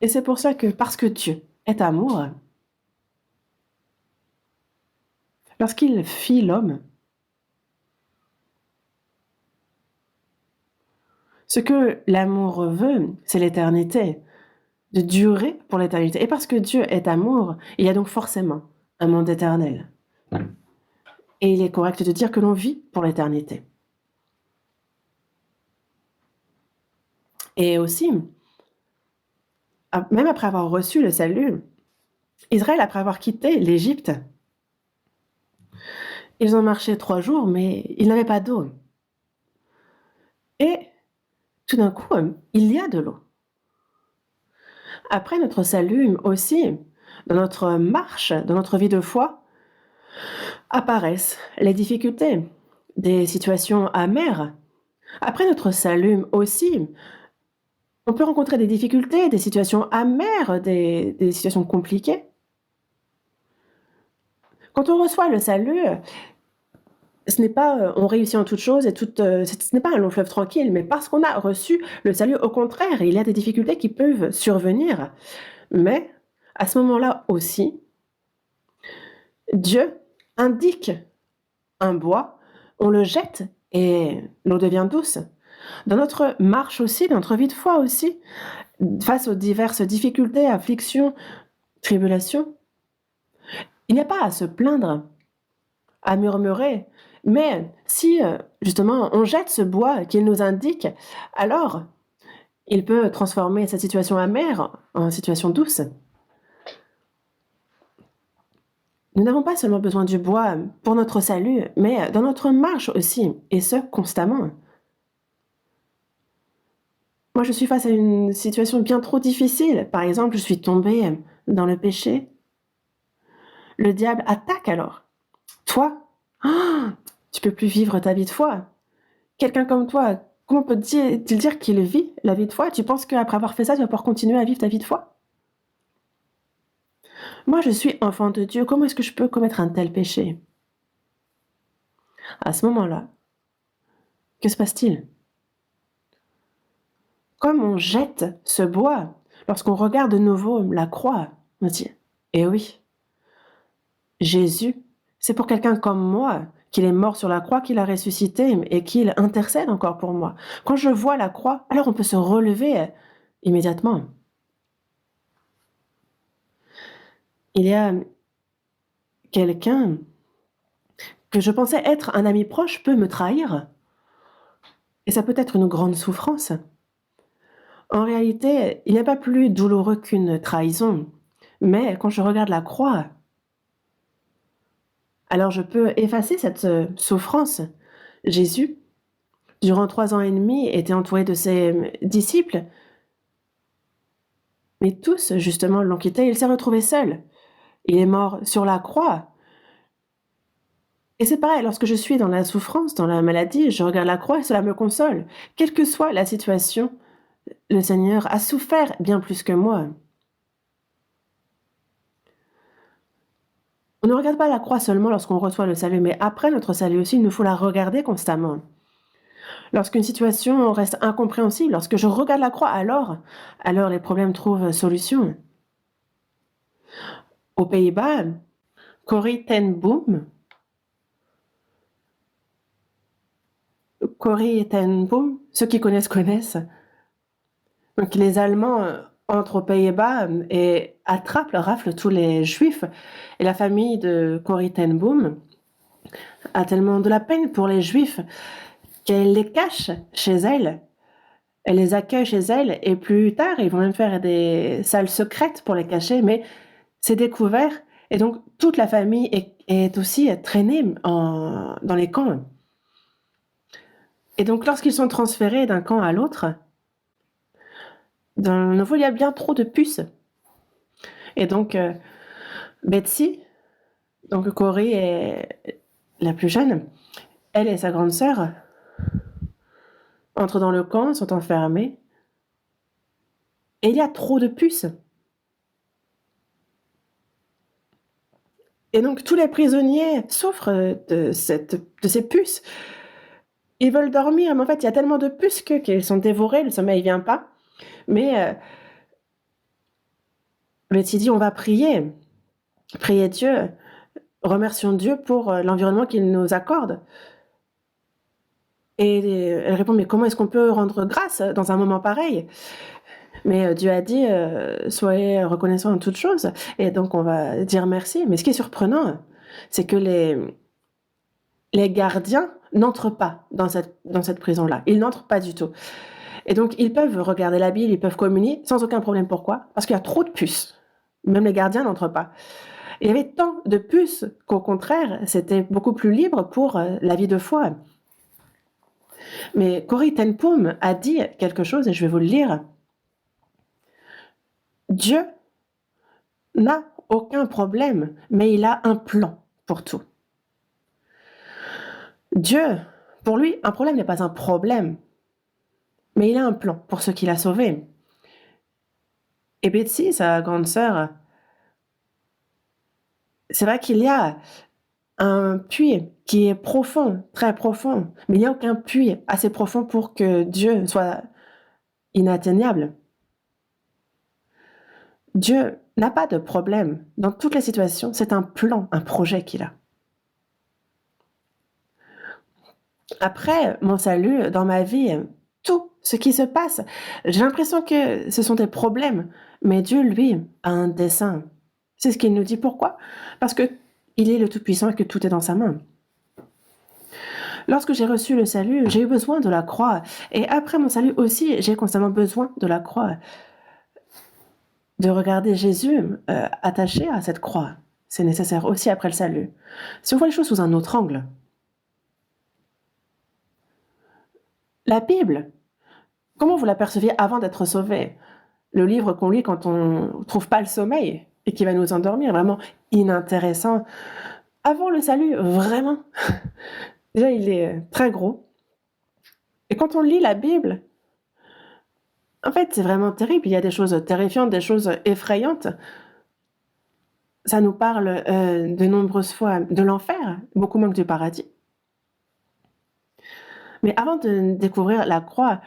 Et c'est pour ça que, parce que Dieu est amour, lorsqu'il fit l'homme, Ce que l'amour veut, c'est l'éternité, de durer pour l'éternité. Et parce que Dieu est amour, il y a donc forcément un monde éternel. Et il est correct de dire que l'on vit pour l'éternité. Et aussi, même après avoir reçu le salut, Israël, après avoir quitté l'Égypte, ils ont marché 3 jours, mais ils n'avaient pas d'eau. Et tout d'un coup, il y a de l'eau. Après notre salut aussi, dans notre marche, dans notre vie de foi, apparaissent les difficultés, des situations amères. Après notre salut aussi, on peut rencontrer des difficultés, des situations amères, des situations compliquées. Quand on reçoit le salut, ce n'est pas, on réussit en toutes choses et ce n'est pas un long fleuve tranquille, mais parce qu'on a reçu le salut, au contraire, il y a des difficultés qui peuvent survenir. Mais à ce moment-là aussi, Dieu indique un bois, on le jette et l'eau devient douce. Dans notre marche aussi, dans notre vie de foi aussi, face aux diverses difficultés, afflictions, tribulations, il n'y a pas à se plaindre, à murmurer, mais si justement on jette ce bois qu'il nous indique, alors il peut transformer cette situation amère en situation douce. Nous n'avons pas seulement besoin du bois pour notre salut, mais dans notre marche aussi, et ce constamment. Moi, je suis face à une situation bien trop difficile. Par exemple, je suis tombée dans le péché. Le diable attaque alors. Toi, tu peux plus vivre ta vie de foi. Quelqu'un comme toi, comment peut-il dire qu'il vit la vie de foi? Tu penses qu'après avoir fait ça, tu vas pouvoir continuer à vivre ta vie de foi? Moi, je suis enfant de Dieu. Comment est-ce que je peux commettre un tel péché? À ce moment-là, que se passe-t-il? Comme on jette ce bois, lorsqu'on regarde de nouveau la croix, on se dit, eh oui, Jésus, c'est pour quelqu'un comme moi qu'il est mort sur la croix, qu'il a ressuscité et qu'il intercède encore pour moi. Quand je vois la croix, alors on peut se relever immédiatement. Il y a quelqu'un que je pensais être un ami proche peut me trahir. Et ça peut être une grande souffrance. En réalité, il n'y a pas plus douloureux qu'une trahison. Mais quand je regarde la croix, alors je peux effacer cette souffrance. Jésus, durant 3 ans et demi, était entouré de ses disciples, mais tous, justement, l'ont quitté. Il s'est retrouvé seul. Il est mort sur la croix. Et c'est pareil, lorsque je suis dans la souffrance, dans la maladie, je regarde la croix et cela me console. Quelle que soit la situation, le Seigneur a souffert bien plus que moi. On ne regarde pas la croix seulement lorsqu'on reçoit le salut, mais après notre salut aussi, il nous faut la regarder constamment. Lorsqu'une situation reste incompréhensible, lorsque je regarde la croix, alors les problèmes trouvent solution. Aux Pays-Bas, Corrie ten Boom, ceux qui connaissent. Donc les Allemands entrent aux Pays-Bas et raflent tous les Juifs. Et la famille de Corrie ten Boom a tellement de la peine pour les Juifs qu'elle les cache chez elle. Elle les accueille chez elle et plus tard, ils vont même faire des salles secrètes pour les cacher, mais c'est découvert et donc toute la famille est aussi traînée dans les camps. Et donc lorsqu'ils sont transférés d'un camp à l'autre, dans le nouveau, il y a bien trop de puces. Et donc Betsy, donc Corée est la plus jeune, elle et sa grande sœur entrent dans le camp, sont enfermées, et il y a trop de puces. Et donc tous les prisonniers souffrent de ces puces. Ils veulent dormir, mais en fait, il y a tellement de puces qu'ils sont dévorés, le sommeil vient pas. Mais Betty dit, on va prier Dieu, remercions Dieu pour l'environnement qu'il nous accorde. Et elle répond: «Mais comment est-ce qu'on peut rendre grâce dans un moment pareil?» Mais Dieu a dit: «Soyez reconnaissants en toutes choses» et donc on va dire merci. Mais ce qui est surprenant, c'est que les gardiens n'entrent pas dans cette prison-là. Ils n'entrent pas du tout et donc ils peuvent regarder la Bible, ils peuvent communier sans aucun problème. Pourquoi? Parce qu'il y a trop de puces. Même les gardiens n'entrent pas. Il y avait tant de puces qu'au contraire, c'était beaucoup plus libre pour, la vie de foi. Mais Corrie ten Boom a dit quelque chose et je vais vous le lire. Dieu n'a aucun problème, mais il a un plan pour tout. Dieu, pour lui, un problème n'est pas un problème, mais il a un plan pour ceux qu'il a sauvés. Et Betsy, sa grande sœur, c'est vrai qu'il y a un puits qui est profond, très profond, mais il n'y a aucun puits assez profond pour que Dieu soit inatteignable. Dieu n'a pas de problème. Dans toutes les situations, c'est un plan, un projet qu'il a. Après mon salut, dans ma vie, tout ce qui se passe, j'ai l'impression que ce sont des problèmes, mais Dieu, lui, a un dessein. C'est ce qu'il nous dit. Pourquoi? Parce qu'il est le Tout-Puissant et que tout est dans sa main. Lorsque j'ai reçu le salut, j'ai eu besoin de la croix. Et après mon salut aussi, j'ai constamment besoin de la croix. De regarder Jésus attaché à cette croix. C'est nécessaire aussi après le salut. Si on voit les choses sous un autre angle, la Bible, comment vous l'aperceviez avant d'être sauvé? Le livre qu'on lit quand on ne trouve pas le sommeil et qui va nous endormir, vraiment inintéressant. Avant le salut, vraiment, déjà il est très gros. Et quand on lit la Bible, en fait, c'est vraiment terrible. Il y a des choses terrifiantes, des choses effrayantes. Ça nous parle de nombreuses fois de l'enfer, beaucoup moins que du paradis. Mais avant de découvrir la croix,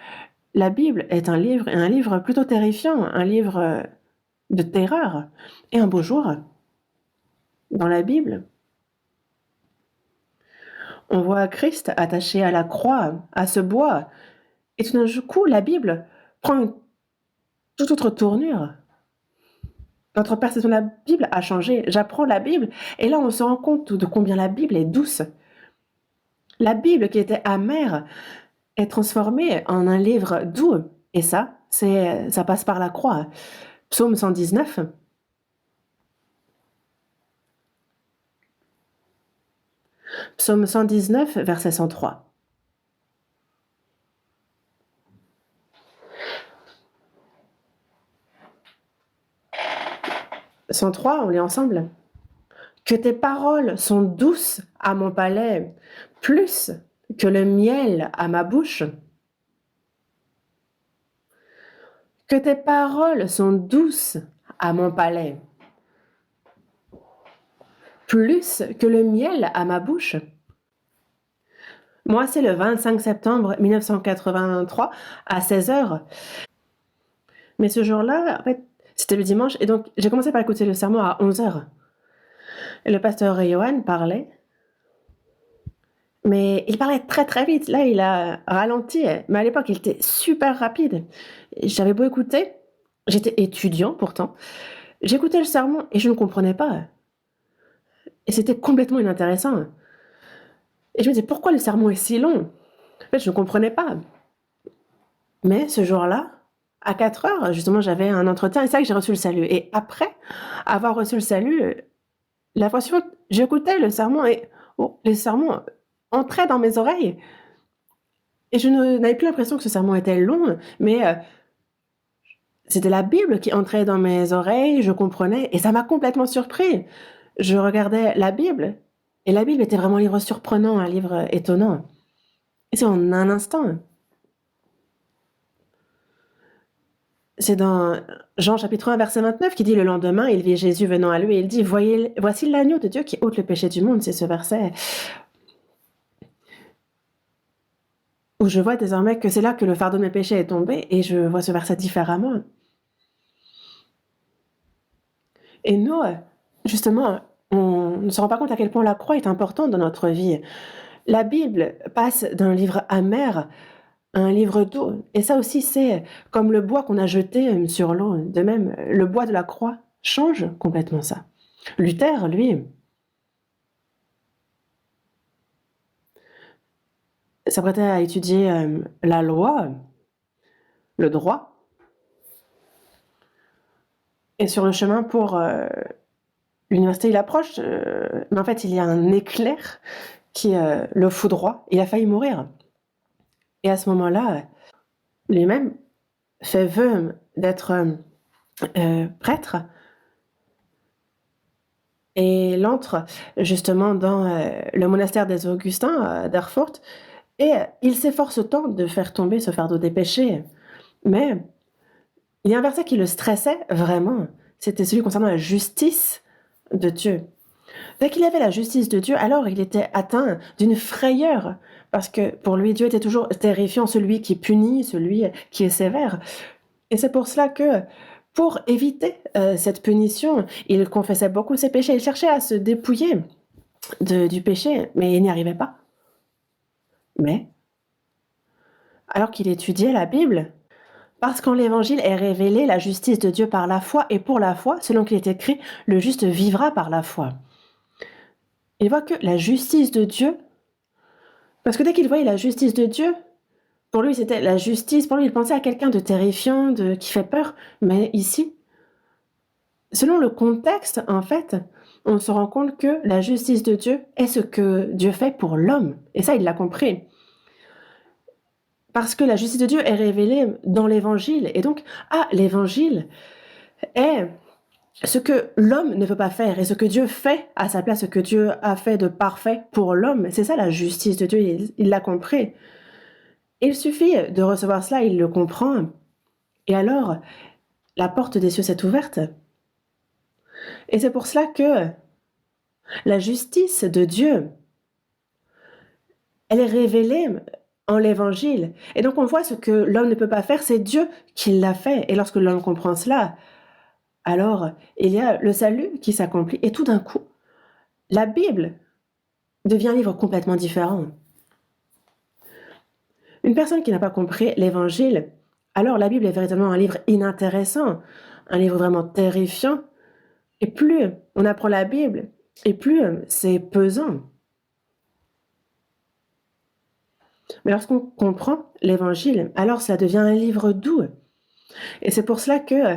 la Bible est un livre plutôt terrifiant, un livre de terreur. Et un beau jour, dans la Bible, on voit Christ attaché à la croix, à ce bois. Et tout d'un coup, la Bible prend une toute autre tournure. Notre perception de la Bible a changé. J'apprends la Bible et là, on se rend compte de combien la Bible est douce. La Bible qui était amère est transformée en un livre doux. Et ça passe par la croix. Psaume 119. Psaume 119, verset 103. 103, on lit ensemble. Que tes paroles sont douces à mon palais, plus que le miel à ma bouche. Que tes paroles sont douces à mon palais, plus que le miel à ma bouche. Moi, c'est le 25 septembre 1983 à 16h. Mais ce jour-là, en fait, c'était le dimanche, et donc j'ai commencé par écouter le sermon à 11h. Et le pasteur Johan parlait, mais il parlait très très vite. Là, il a ralenti, mais à l'époque, il était super rapide. J'avais beau écouter, j'étais étudiant pourtant, j'écoutais le sermon et je ne comprenais pas. Et c'était complètement inintéressant. Et je me disais, pourquoi le sermon est si long? En fait, je ne comprenais pas. Mais ce jour-là, à 4h, justement, j'avais un entretien et c'est là que j'ai reçu le salut. Et après avoir reçu le salut, la fois suivante, j'écoutais le sermon et le sermon entrait dans mes oreilles. Et je n'avais plus l'impression que ce sermon était long, mais c'était la Bible qui entrait dans mes oreilles, je comprenais, et ça m'a complètement surpris. Je regardais la Bible, et la Bible était vraiment un livre surprenant, un livre étonnant. Et c'est en un instant. C'est dans Jean chapitre 1, verset 29 qui dit: le lendemain, il vit Jésus venant à lui et il dit: voici l'agneau de Dieu qui ôte le péché du monde. C'est ce verset où je vois désormais que c'est là que le fardeau de mes péchés est tombé et je vois ce verset différemment. Et nous, justement, on ne se rend pas compte à quel point la croix est importante dans notre vie. La Bible passe d'un livre amer à un livre doux. Et ça aussi, c'est comme le bois qu'on a jeté sur l'eau. De même, le bois de la croix change complètement ça. Luther, lui, s'apprêtait à étudier la loi, le droit, et sur le chemin pour l'université, il approche, mais en fait, il y a un éclair qui le foudroie. Il a failli mourir. Et à ce moment-là, lui-même fait vœu d'être prêtre et il entre justement dans le monastère des Augustins d'Erfurt et il s'efforce tant de faire tomber ce fardeau des péchés. Mais il y a un verset qui le stressait vraiment. C'était celui concernant la justice de Dieu. Dès qu'il avait la justice de Dieu, alors il était atteint d'une frayeur, parce que pour lui, Dieu était toujours terrifiant, celui qui punit, celui qui est sévère. Et c'est pour cela que, pour éviter cette punition, il confessait beaucoup ses péchés, il cherchait à se dépouiller du péché, mais il n'y arrivait pas. Mais, alors qu'il étudiait la Bible, parce qu'en l'Évangile est révélée la justice de Dieu par la foi, et pour la foi, selon qu'il est écrit, le juste vivra par la foi. Il voit que la justice de Dieu, parce que dès qu'il voyait la justice de Dieu, pour lui c'était la justice, pour lui il pensait à quelqu'un de terrifiant, qui fait peur, mais ici, selon le contexte, en fait, on se rend compte que la justice de Dieu est ce que Dieu fait pour l'homme, et ça il l'a compris. Parce que la justice de Dieu est révélée dans l'Évangile, et donc, l'Évangile est ce que l'homme ne peut pas faire et ce que Dieu fait à sa place, ce que Dieu a fait de parfait pour l'homme. C'est ça la justice de Dieu, il l'a compris. Il suffit de recevoir cela, il le comprend. Et alors, la porte des cieux s'est ouverte. Et c'est pour cela que la justice de Dieu, elle est révélée en l'Évangile. Et donc on voit ce que l'homme ne peut pas faire, c'est Dieu qui l'a fait. Et lorsque l'homme comprend cela, alors il y a le salut qui s'accomplit. Et tout d'un coup, la Bible devient un livre complètement différent. Une personne qui n'a pas compris l'Évangile, alors la Bible est véritablement un livre inintéressant, un livre vraiment terrifiant. Et plus on apprend la Bible, et plus c'est pesant. Mais lorsqu'on comprend l'Évangile, alors ça devient un livre doux. Et c'est pour cela que,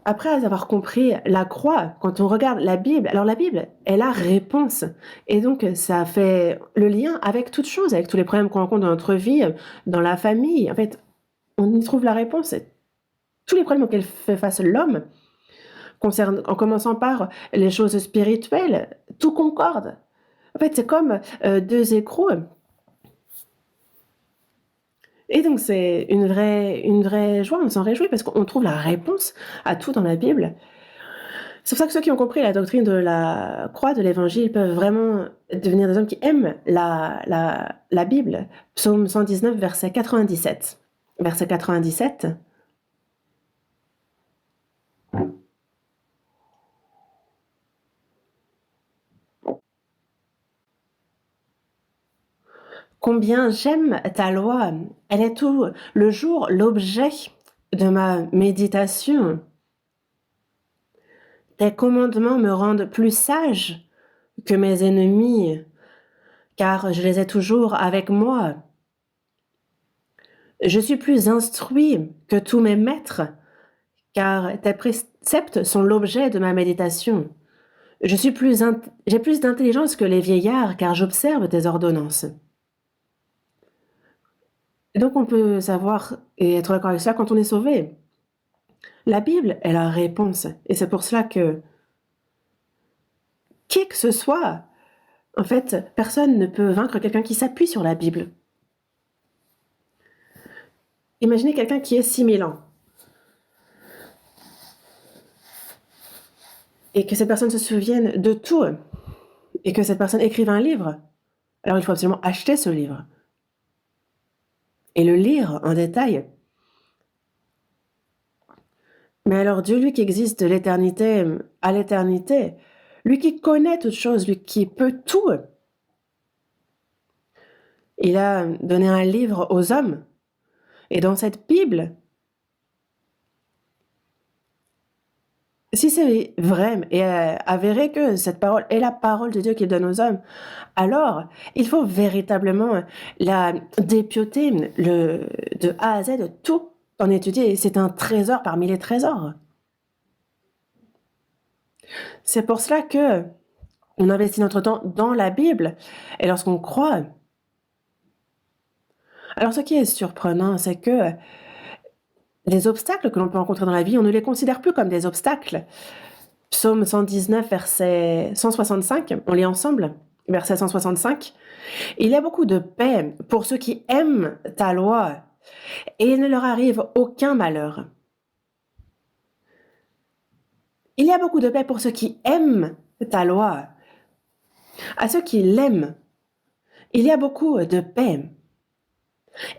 après avoir compris la croix, quand on regarde la Bible, alors la Bible est la réponse. Et donc, ça fait le lien avec toutes choses, avec tous les problèmes qu'on rencontre dans notre vie, dans la famille. En fait, on y trouve la réponse. Tous les problèmes auxquels fait face l'homme, en commençant par les choses spirituelles, tout concorde. En fait, c'est comme deux écrous. Et donc, c'est une vraie joie, on s'en réjouit parce qu'on trouve la réponse à tout dans la Bible. C'est pour ça que ceux qui ont compris la doctrine de la croix, de l'Évangile, peuvent vraiment devenir des hommes qui aiment la Bible. Psaume 119, verset 97. Verset 97. Combien j'aime ta loi, elle est tout le jour l'objet de ma méditation. Tes commandements me rendent plus sage que mes ennemis, car je les ai toujours avec moi. Je suis plus instruit que tous mes maîtres, car tes préceptes sont l'objet de ma méditation. J'ai plus d'intelligence que les vieillards, car j'observe tes ordonnances. Et donc on peut savoir et être d'accord avec cela quand on est sauvé. La Bible est la réponse, et c'est pour cela que qui que ce soit, en fait, personne ne peut vaincre quelqu'un qui s'appuie sur la Bible. Imaginez quelqu'un qui est 6000 ans. Et que cette personne se souvienne de tout. Et que cette personne écrive un livre. Alors il faut absolument acheter ce livre. Et le lire en détail. Mais alors Dieu, lui qui existe de l'éternité à l'éternité, lui qui connaît toutes choses, lui qui peut tout, Il a donné un livre aux hommes. Et dans cette Bible, si c'est vrai et avéré que cette parole est la parole de Dieu qu'il donne aux hommes, alors il faut véritablement la dépioter de A à Z, tout en étudier. C'est un trésor parmi les trésors. C'est pour cela que on investit notre temps dans la Bible et lorsqu'on croit. Alors ce qui est surprenant, c'est que les obstacles que l'on peut rencontrer dans la vie, on ne les considère plus comme des obstacles. Psaume 119, verset 165, on lit ensemble, verset 165. Il y a beaucoup de paix pour ceux qui aiment ta loi, et il ne leur arrive aucun malheur. Il y a beaucoup de paix pour ceux qui aiment ta loi. À ceux qui l'aiment, il y a beaucoup de paix,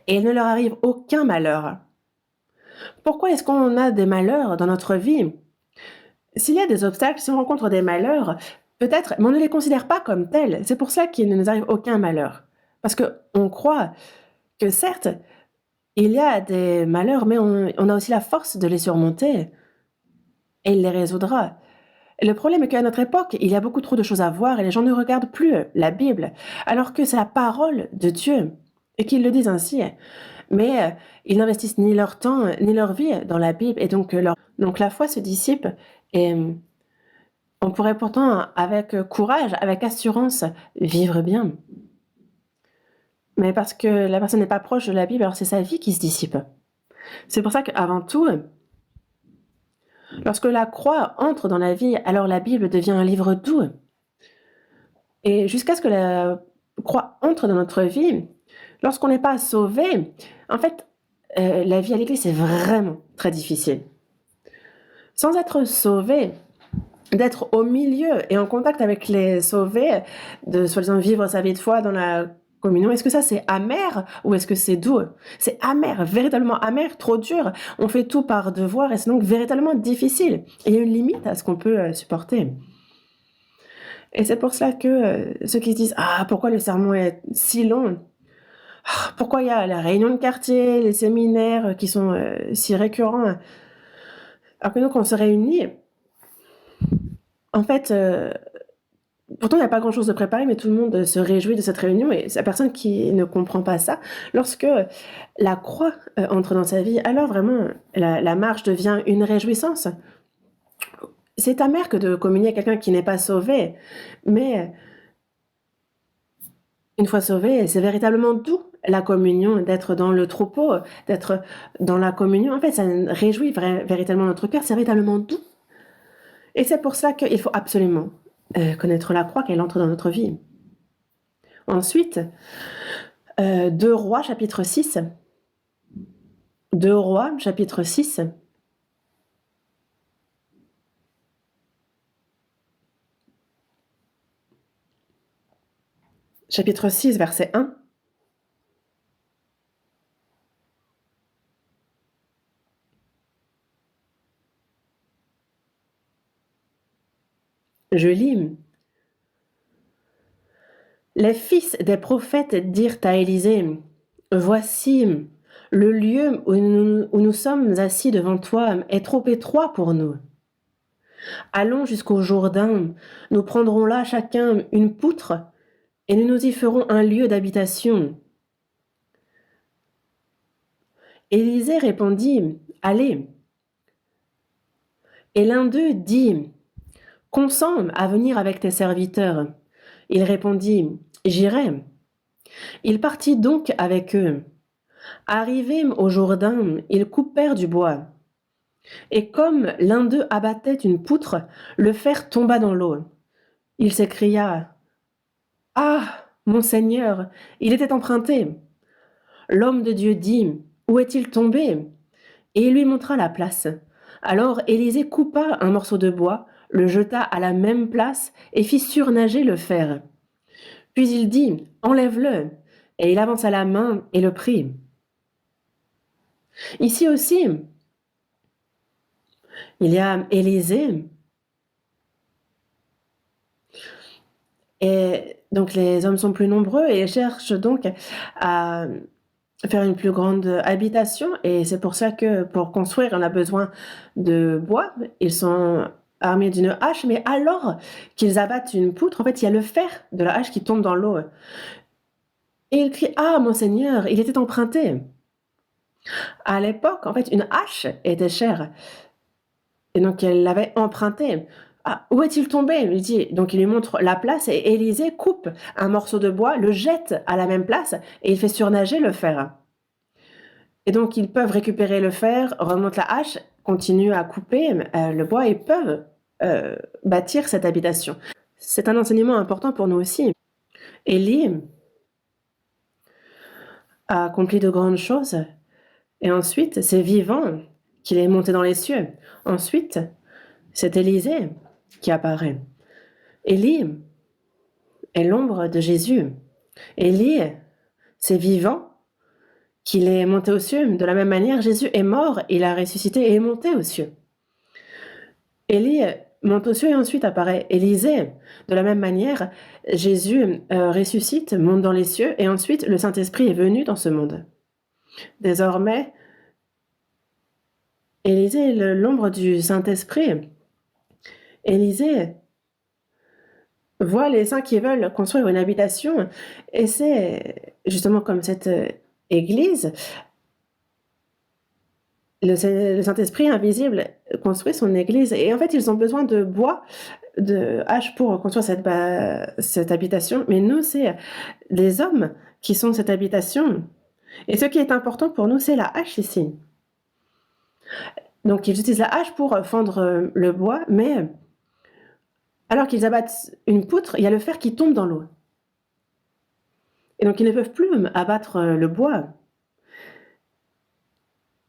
et il ne leur arrive aucun malheur. Pourquoi est-ce qu'on a des malheurs dans notre vie? S'il y a des obstacles, si on rencontre des malheurs, peut-être, mais on ne les considère pas comme tels. C'est pour ça qu'il ne nous arrive aucun malheur. Parce qu'on croit que certes, il y a des malheurs, mais on a aussi la force de les surmonter et il les résoudra. Et le problème est qu'à notre époque, il y a beaucoup trop de choses à voir et les gens ne regardent plus la Bible, alors que c'est la parole de Dieu et qu'ils le disent ainsi. Mais ils n'investissent ni leur temps ni leur vie dans la Bible et donc la foi se dissipe et on pourrait pourtant, avec courage, avec assurance, vivre bien. Mais parce que la personne n'est pas proche de la Bible, alors c'est sa vie qui se dissipe. C'est pour ça qu'avant tout, lorsque la croix entre dans la vie, alors la Bible devient un livre doux. Et jusqu'à ce que la croix entre dans notre vie, lorsqu'on n'est pas sauvé, en fait, la vie à l'église, c'est vraiment très difficile. Sans être sauvé, d'être au milieu et en contact avec les sauvés, de soi-disant vivre sa vie de foi dans la communion, est-ce que ça c'est amer ou est-ce que c'est doux? C'est amer, véritablement amer, trop dur. On fait tout par devoir et c'est donc véritablement difficile. Et il y a une limite à ce qu'on peut supporter. Et c'est pour cela que ceux qui se disent «Ah, pourquoi le sermon est si long? Ah, pourquoi il y a la réunion de quartier, les séminaires qui sont si récurrents?» Alors que nous, quand on se réunit, en fait, pourtant il n'y a pas grand-chose de préparé, mais tout le monde se réjouit de cette réunion et la personne qui ne comprend pas ça, lorsque la croix entre dans sa vie, alors vraiment la marche devient une réjouissance. C'est amer que de communier à quelqu'un qui n'est pas sauvé, mais une fois sauvé, c'est véritablement doux la communion, d'être dans le troupeau, d'être dans la communion. En fait, ça réjouit véritablement notre cœur, c'est véritablement doux. Et c'est pour ça qu'il faut absolument connaître la croix, qu'elle entre dans notre vie. Ensuite, 2 Rois, chapitre 6. 2 Rois, chapitre 6. Chapitre 6, verset 1. Je lis. Les fils des prophètes dirent à Élisée, voici, le lieu où nous sommes assis devant toi est trop étroit pour nous. Allons jusqu'au Jourdain, nous prendrons là chacun une poutre et nous nous y ferons un lieu d'habitation. Élisée répondit, allez. Et l'un d'eux dit, consens à venir avec tes serviteurs. Il répondit, j'irai. Il partit donc avec eux. Arrivés au Jourdain, ils coupèrent du bois. Et comme l'un d'eux abattait une poutre, le fer tomba dans l'eau. Il s'écria, ah, mon Seigneur, il était emprunté. L'homme de Dieu dit, où est-il tombé? Et il lui montra la place. Alors Élisée coupa un morceau de bois, le jeta à la même place et fit surnager le fer. Puis il dit, enlève-le. Et il avança la main et le prit. Ici aussi, il y a Élisée Et donc les hommes sont plus nombreux et ils cherchent donc à faire une plus grande habitation et c'est pour ça que pour construire, on a besoin de bois. Ils sont armés d'une hache, mais alors qu'ils abattent une poutre, en fait, il y a le fer de la hache qui tombe dans l'eau. Et ils crient: «Ah, mon Seigneur, il était emprunté!» À l'époque, en fait, une hache était chère et donc elle l'avait emprunté. «Ah, où est-il tombé?» Il lui dit, donc il lui montre la place et Élisée coupe un morceau de bois, le jette à la même place et il fait surnager le fer. Et donc ils peuvent récupérer le fer, remontent la hache, continuent à couper, le bois et peuvent, bâtir cette habitation. C'est un enseignement important pour nous aussi. Élie a accompli de grandes choses et ensuite c'est vivant qu'il est monté dans les cieux. Ensuite, c'est Élisée qui apparaît. Élie est l'ombre de Jésus. Élie, c'est vivant qu'il est monté aux cieux. De la même manière, Jésus est mort, il a ressuscité et est monté aux cieux. Élie monte aux cieux et ensuite apparaît Élisée. De la même manière, Jésus ressuscite, monte dans les cieux et ensuite le Saint-Esprit est venu dans ce monde. Désormais, Élisée est l'ombre du Saint-Esprit. Élisée voit les saints qui veulent construire une habitation et c'est justement comme cette église, le Saint-Esprit invisible construit son église et en fait ils ont besoin de bois, de haches pour construire cette habitation, mais nous c'est les hommes qui sont cette habitation et ce qui est important pour nous c'est la hache ici. Donc ils utilisent la hache pour fendre le bois, mais alors qu'ils abattent une poutre, il y a le fer qui tombe dans l'eau. Et donc ils ne peuvent plus abattre le bois.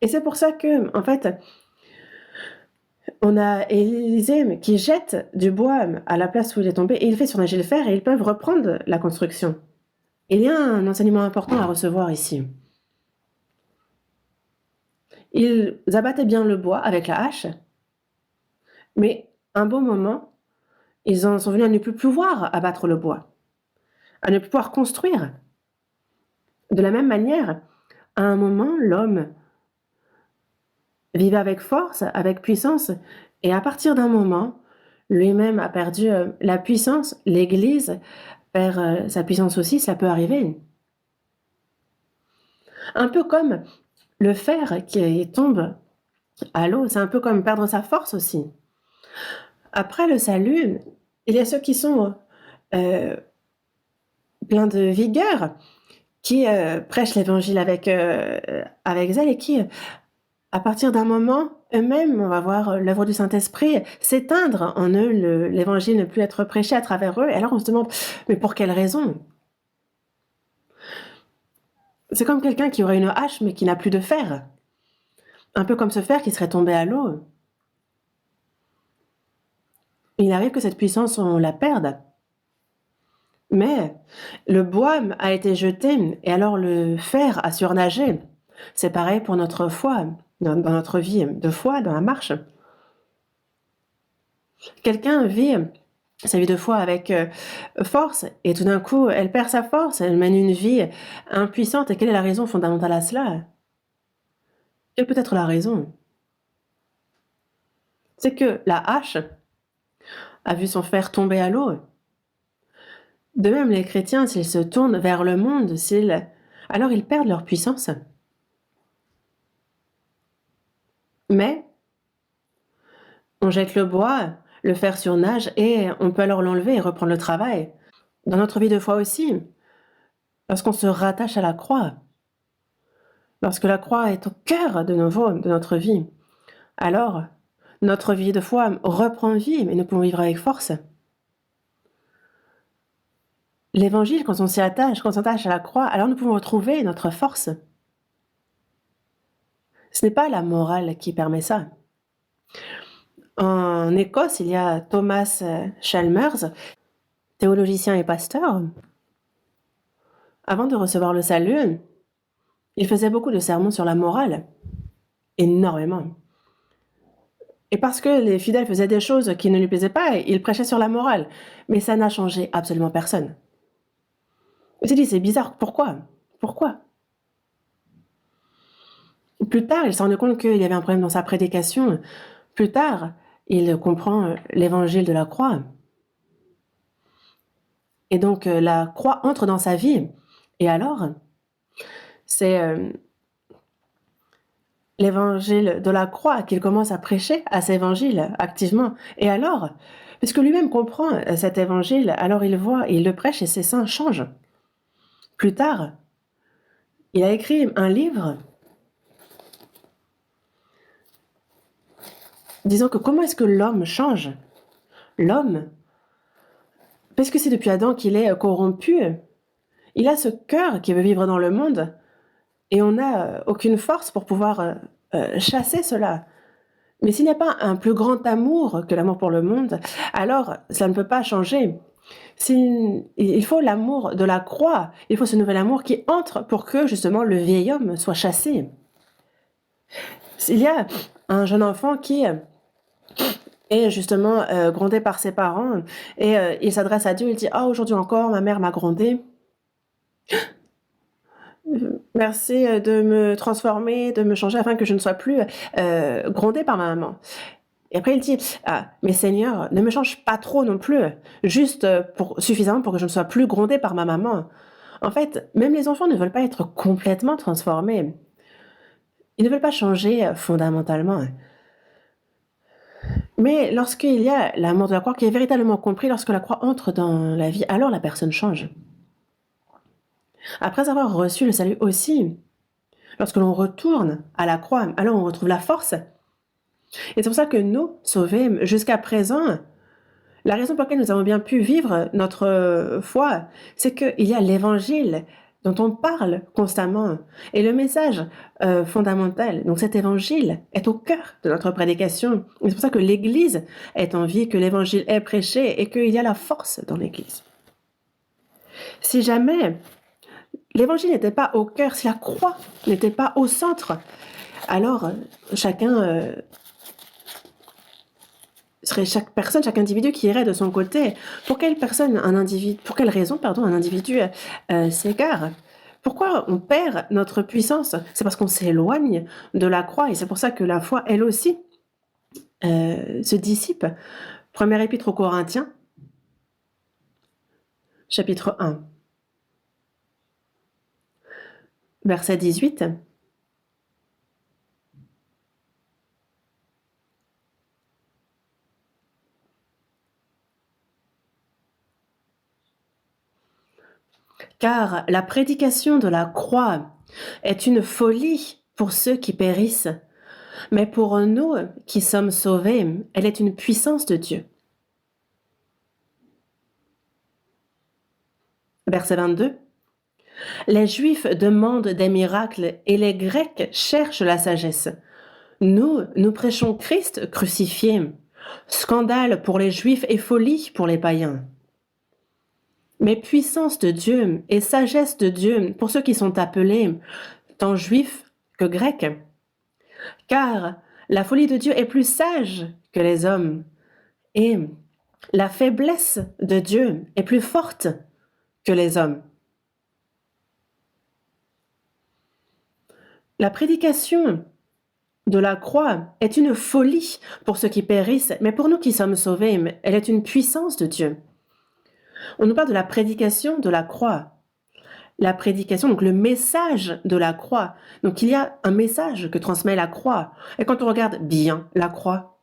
Et c'est pour ça que, en fait, on a Élisée qui jette du bois à la place où il est tombé et il fait surnager le fer et ils peuvent reprendre la construction. Il y a un enseignement important à recevoir ici. Ils abattaient bien le bois avec la hache, mais un bon moment, ils en sont venus à ne plus pouvoir abattre le bois, à ne plus pouvoir construire. De la même manière, à un moment, l'homme vivait avec force, avec puissance, et à partir d'un moment, lui-même a perdu la puissance, l'Église perd sa puissance aussi, ça peut arriver. Un peu comme le fer qui tombe à l'eau, c'est un peu comme perdre sa force aussi. Après le salut, il y a ceux qui sont pleins de vigueur, qui prêchent l'évangile avec zèle et qui, à partir d'un moment, eux-mêmes, on va voir l'œuvre du Saint-Esprit s'éteindre en eux, l'évangile ne plus être prêché à travers eux. Et alors on se demande, mais pour quelle raison? C'est comme quelqu'un qui aurait une hache mais qui n'a plus de fer. Un peu comme ce fer qui serait tombé à l'eau. Il arrive que cette puissance, on la perde. Mais le bois a été jeté et alors le fer a surnagé. C'est pareil pour notre foi, dans notre vie de foi, dans la marche. Quelqu'un vit sa vie de foi avec force et tout d'un coup, elle perd sa force, elle mène une vie impuissante. Et quelle est la raison fondamentale à cela? Quelle peut être la raison? C'est que la hache a vu son fer tomber à l'eau. De même, les chrétiens, s'ils se tournent vers le monde, alors ils perdent leur puissance. Mais on jette le bois, le fer surnage et on peut alors l'enlever et reprendre le travail. Dans notre vie de foi aussi, lorsqu'on se rattache à la croix, lorsque la croix est au cœur de nouveau de notre vie, alors notre vie de foi reprend vie, mais nous pouvons vivre avec force. L'évangile, quand on s'y attache, quand on s'attache à la croix, alors nous pouvons retrouver notre force. Ce n'est pas la morale qui permet ça. En Écosse, il y a Thomas Chalmers, théologien et pasteur. Avant de recevoir le salut, il faisait beaucoup de sermons sur la morale. Énormément. Et parce que les fidèles faisaient des choses qui ne lui plaisaient pas, il prêchait sur la morale. Mais ça n'a changé absolument personne. Il s'est dit, c'est bizarre, pourquoi? Pourquoi? Plus tard, il s'est rendu compte qu'il y avait un problème dans sa prédication. Plus tard, il comprend l'évangile de la croix. Et donc, la croix entre dans sa vie. Et alors, c'est l'évangile de la croix qu'il commence à prêcher à cet évangile activement. Et alors, puisque lui-même comprend cet évangile, alors il voit, il le prêche et ses seins changent. Plus tard, il a écrit un livre disant que comment est-ce que l'homme change? L'homme, parce que c'est depuis Adam qu'il est corrompu, il a ce cœur qui veut vivre dans le monde et on n'a aucune force pour pouvoir chasser cela. Mais s'il n'y a pas un plus grand amour que l'amour pour le monde, alors ça ne peut pas changer. Il faut l'amour de la croix, il faut ce nouvel amour qui entre pour que justement le vieil homme soit chassé. Il y a un jeune enfant qui est justement grondé par ses parents et il s'adresse à Dieu, il dit « Ah, aujourd'hui encore, ma mère m'a grondé. Merci de me transformer, de me changer afin que je ne sois plus grondé par ma maman. » Et après, il dit ah, mais Seigneur, ne me change pas trop non plus, juste suffisamment pour que je ne sois plus grondé par ma maman. En fait, même les enfants ne veulent pas être complètement transformés. Ils ne veulent pas changer fondamentalement. Mais lorsqu'il y a l'amour de la croix qui est véritablement compris, lorsque la croix entre dans la vie, alors la personne change. Après avoir reçu le salut aussi, lorsque l'on retourne à la croix, alors on retrouve la force. Et c'est pour ça que nous, sauvés, jusqu'à présent, la raison pour laquelle nous avons bien pu vivre notre foi, c'est qu'il y a l'évangile dont on parle constamment. Et le message fondamental, donc cet évangile, est au cœur de notre prédication. Et c'est pour ça que l'Église est en vie, que l'évangile est prêché et qu'il y a la force dans l'Église. Si jamais l'évangile n'était pas au cœur, si la croix n'était pas au centre, alors chacun serait chaque personne, chaque individu qui irait de son côté. Pour quelle raison, un individu s'égare? Pourquoi on perd notre puissance? C'est parce qu'on s'éloigne de la croix et c'est pour ça que la foi, elle aussi, se dissipe. Première épître aux Corinthiens, chapitre 1, verset 18. Car la prédication de la croix est une folie pour ceux qui périssent, mais pour nous qui sommes sauvés, elle est une puissance de Dieu. Verset 22. Les Juifs demandent des miracles et les Grecs cherchent la sagesse. Nous prêchons Christ crucifié. Scandale pour les Juifs et folie pour les païens. Mais puissance de Dieu et sagesse de Dieu pour ceux qui sont appelés, tant juifs que grecs. Car la folie de Dieu est plus sage que les hommes, et la faiblesse de Dieu est plus forte que les hommes. La prédication de la croix est une folie pour ceux qui périssent, mais pour nous qui sommes sauvés, elle est une puissance de Dieu. On nous parle de la prédication de la croix. La prédication, donc le message de la croix. Donc il y a un message que transmet la croix. Et quand on regarde bien la croix,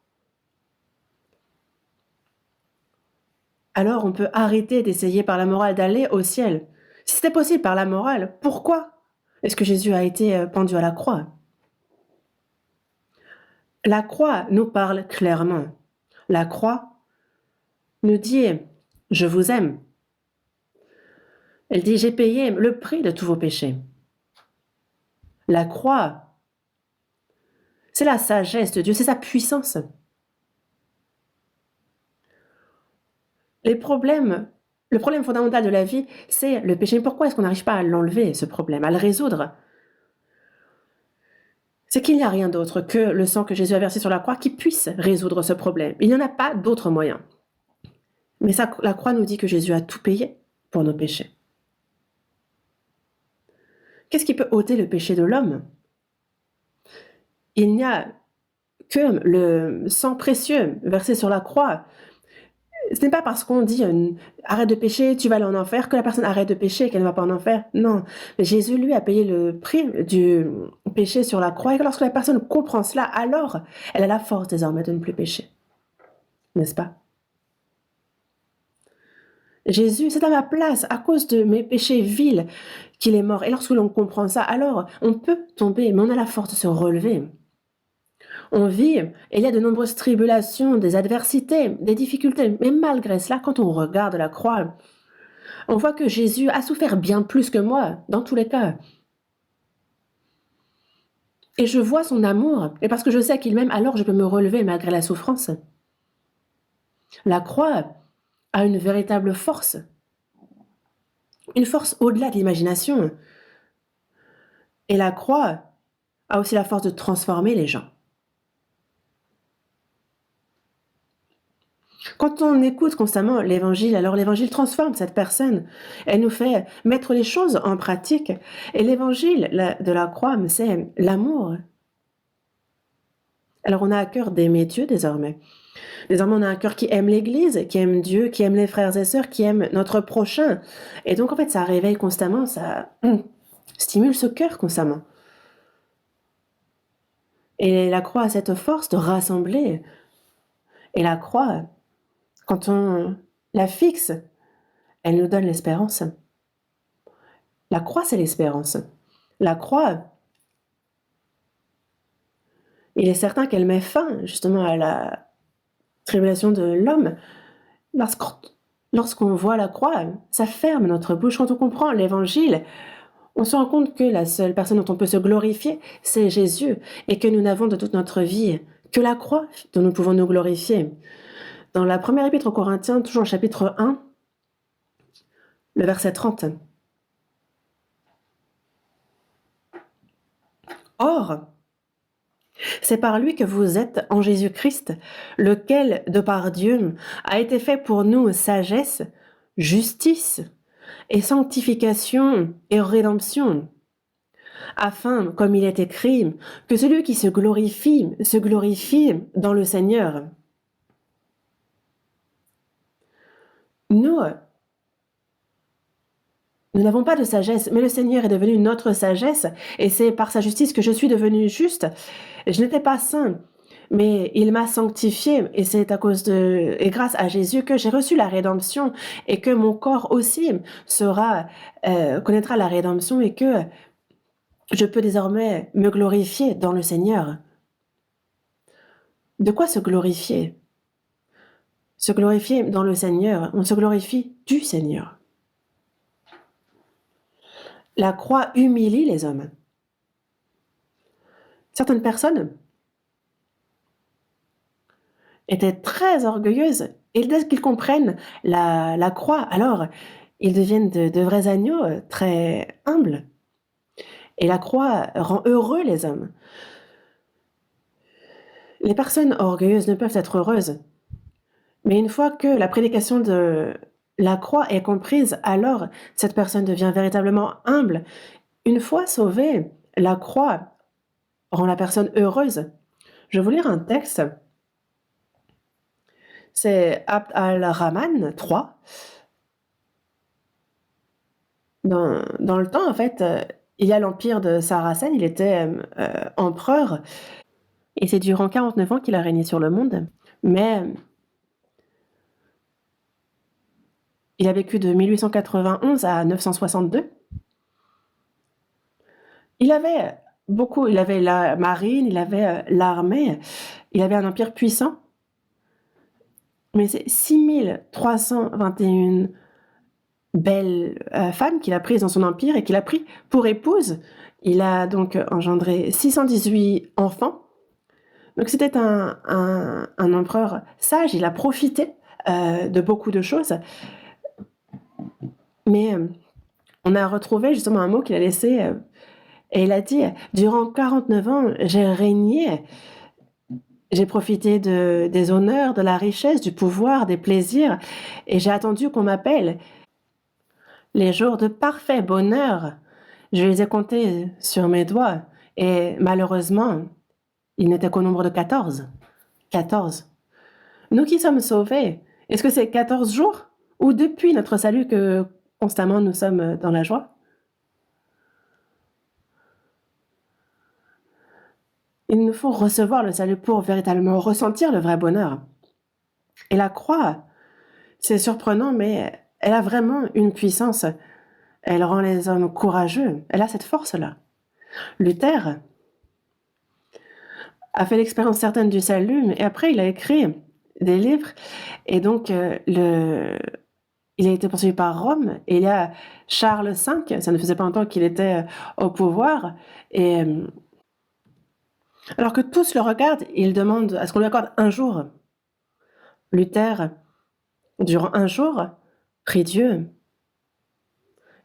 alors on peut arrêter d'essayer par la morale d'aller au ciel. Si c'était possible par la morale, pourquoi est-ce que Jésus a été pendu à la croix? La croix nous parle clairement. La croix nous dit « Je vous aime ». Elle dit « J'ai payé le prix de tous vos péchés ». La croix, c'est la sagesse de Dieu, c'est sa puissance. Le problème fondamental de la vie, c'est le péché. Pourquoi est-ce qu'on n'arrive pas à l'enlever, ce problème, à le résoudre? c'est qu'il n'y a rien d'autre que le sang que Jésus a versé sur la croix qui puisse résoudre ce problème. Il n'y en a pas d'autre moyen. Mais la croix nous dit que Jésus a tout payé pour nos péchés. Qu'est-ce qui peut ôter le péché de l'homme? Il n'y a que le sang précieux versé sur la croix. Ce n'est pas parce qu'on dit arrête de pécher, tu vas aller en enfer, que la personne arrête de pécher et qu'elle ne va pas en enfer. Non, Jésus, lui, a payé le prix du péché sur la croix. Et que lorsque la personne comprend cela, alors elle a la force désormais de ne plus pécher. N'est-ce pas? Jésus, c'est à ma place, à cause de mes péchés vils, qu'il est mort. Et lorsque l'on comprend ça, alors on peut tomber, mais on a la force de se relever. On vit, et il y a de nombreuses tribulations, des adversités, des difficultés. Mais malgré cela, quand on regarde la croix, on voit que Jésus a souffert bien plus que moi, dans tous les cas. Et je vois son amour, et parce que je sais qu'il m'aime, alors je peux me relever malgré la souffrance. La croix a une véritable force, une force au-delà de l'imagination. Et la croix a aussi la force de transformer les gens. Quand on écoute constamment l'évangile, alors l'évangile transforme cette personne. Elle nous fait mettre les choses en pratique. Et l'évangile de la croix, c'est l'amour. Alors on a à cœur d'aimer Dieu désormais. Désormais, on a un cœur qui aime l'Église, qui aime Dieu, qui aime les frères et sœurs, qui aime notre prochain. Et donc, en fait, ça réveille constamment, ça stimule ce cœur constamment. Et la croix a cette force de rassembler. Et la croix, quand on la fixe, elle nous donne l'espérance. La croix, c'est l'espérance. La croix, il est certain qu'elle met fin justement à la tribulation de l'homme. Lorsqu'on voit la croix, ça ferme notre bouche. Quand on comprend l'évangile, on se rend compte que la seule personne dont on peut se glorifier, c'est Jésus, et que nous n'avons de toute notre vie que la croix dont nous pouvons nous glorifier. Dans la première épître aux Corinthiens, toujours au chapitre 1, le verset 30. Or, c'est par lui que vous êtes en Jésus-Christ, lequel, de par Dieu, a été fait pour nous sagesse, justice et sanctification et rédemption, afin, comme il est écrit, que celui qui se glorifie dans le Seigneur. Nous n'avons pas de sagesse, mais le Seigneur est devenu notre sagesse, et c'est par sa justice que je suis devenu juste. Je n'étais pas saint, mais il m'a sanctifié, et c'est à cause et grâce à Jésus que j'ai reçu la rédemption, et que mon corps aussi connaîtra la rédemption, et que je peux désormais me glorifier dans le Seigneur. De quoi se glorifier? Se glorifier dans le Seigneur, on se glorifie du Seigneur. La croix humilie les hommes. Certaines personnes étaient très orgueilleuses, et dès qu'ils comprennent la croix, alors ils deviennent de vrais agneaux très humbles. Et la croix rend heureux les hommes. Les personnes orgueilleuses ne peuvent être heureuses. Mais une fois que la prédication de la croix est comprise, alors cette personne devient véritablement humble. Une fois sauvée, la croix rend la personne heureuse. Je vais vous lire un texte. C'est Abd al-Rahman 3. Dans le temps, en fait, il y a l'empire de Saracène, il était empereur, et c'est durant 49 ans qu'il a régné sur le monde. Mais il a vécu de 1891 à 962. Il avait la marine, il avait l'armée, il avait un empire puissant. Mais c'est 6321 belles femmes qu'il a prises dans son empire et qu'il a pris pour épouse. Il a donc engendré 618 enfants. Donc c'était un empereur sage, il a profité de beaucoup de choses. Mais on a retrouvé justement un mot qu'il a laissé Et il a dit, durant 49 ans, j'ai régné, j'ai profité des honneurs, de la richesse, du pouvoir, des plaisirs, et j'ai attendu qu'on m'appelle. Les jours de parfait bonheur, je les ai comptés sur mes doigts, et malheureusement, ils n'étaient qu'au nombre de 14. 14. Nous qui sommes sauvés, est-ce que c'est 14 jours ou depuis notre salut que constamment nous sommes dans la joie? Il nous faut recevoir le salut pour véritablement ressentir le vrai bonheur. Et la croix, c'est surprenant, mais elle a vraiment une puissance. Elle rend les hommes courageux. Elle a cette force-là. Luther a fait l'expérience certaine du salut, et après il a écrit des livres, et donc il a été poursuivi par Rome, et il y a Charles V, ça ne faisait pas longtemps qu'il était au pouvoir, et alors que tous le regardent, il demande à ce qu'on lui accorde un jour. Luther, durant un jour, prie Dieu,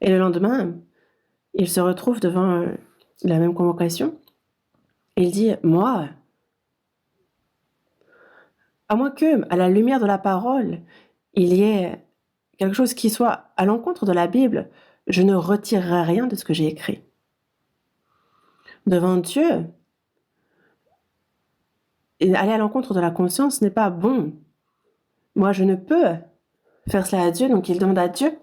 et le lendemain, il se retrouve devant la même convocation, et il dit, moi, à moins que, à la lumière de la parole, il y ait quelque chose qui soit à l'encontre de la Bible, je ne retirerai rien de ce que j'ai écrit. Devant Dieu, et aller à l'encontre de la conscience n'est pas bon. Moi, je ne peux faire cela à Dieu, donc il demande à Dieu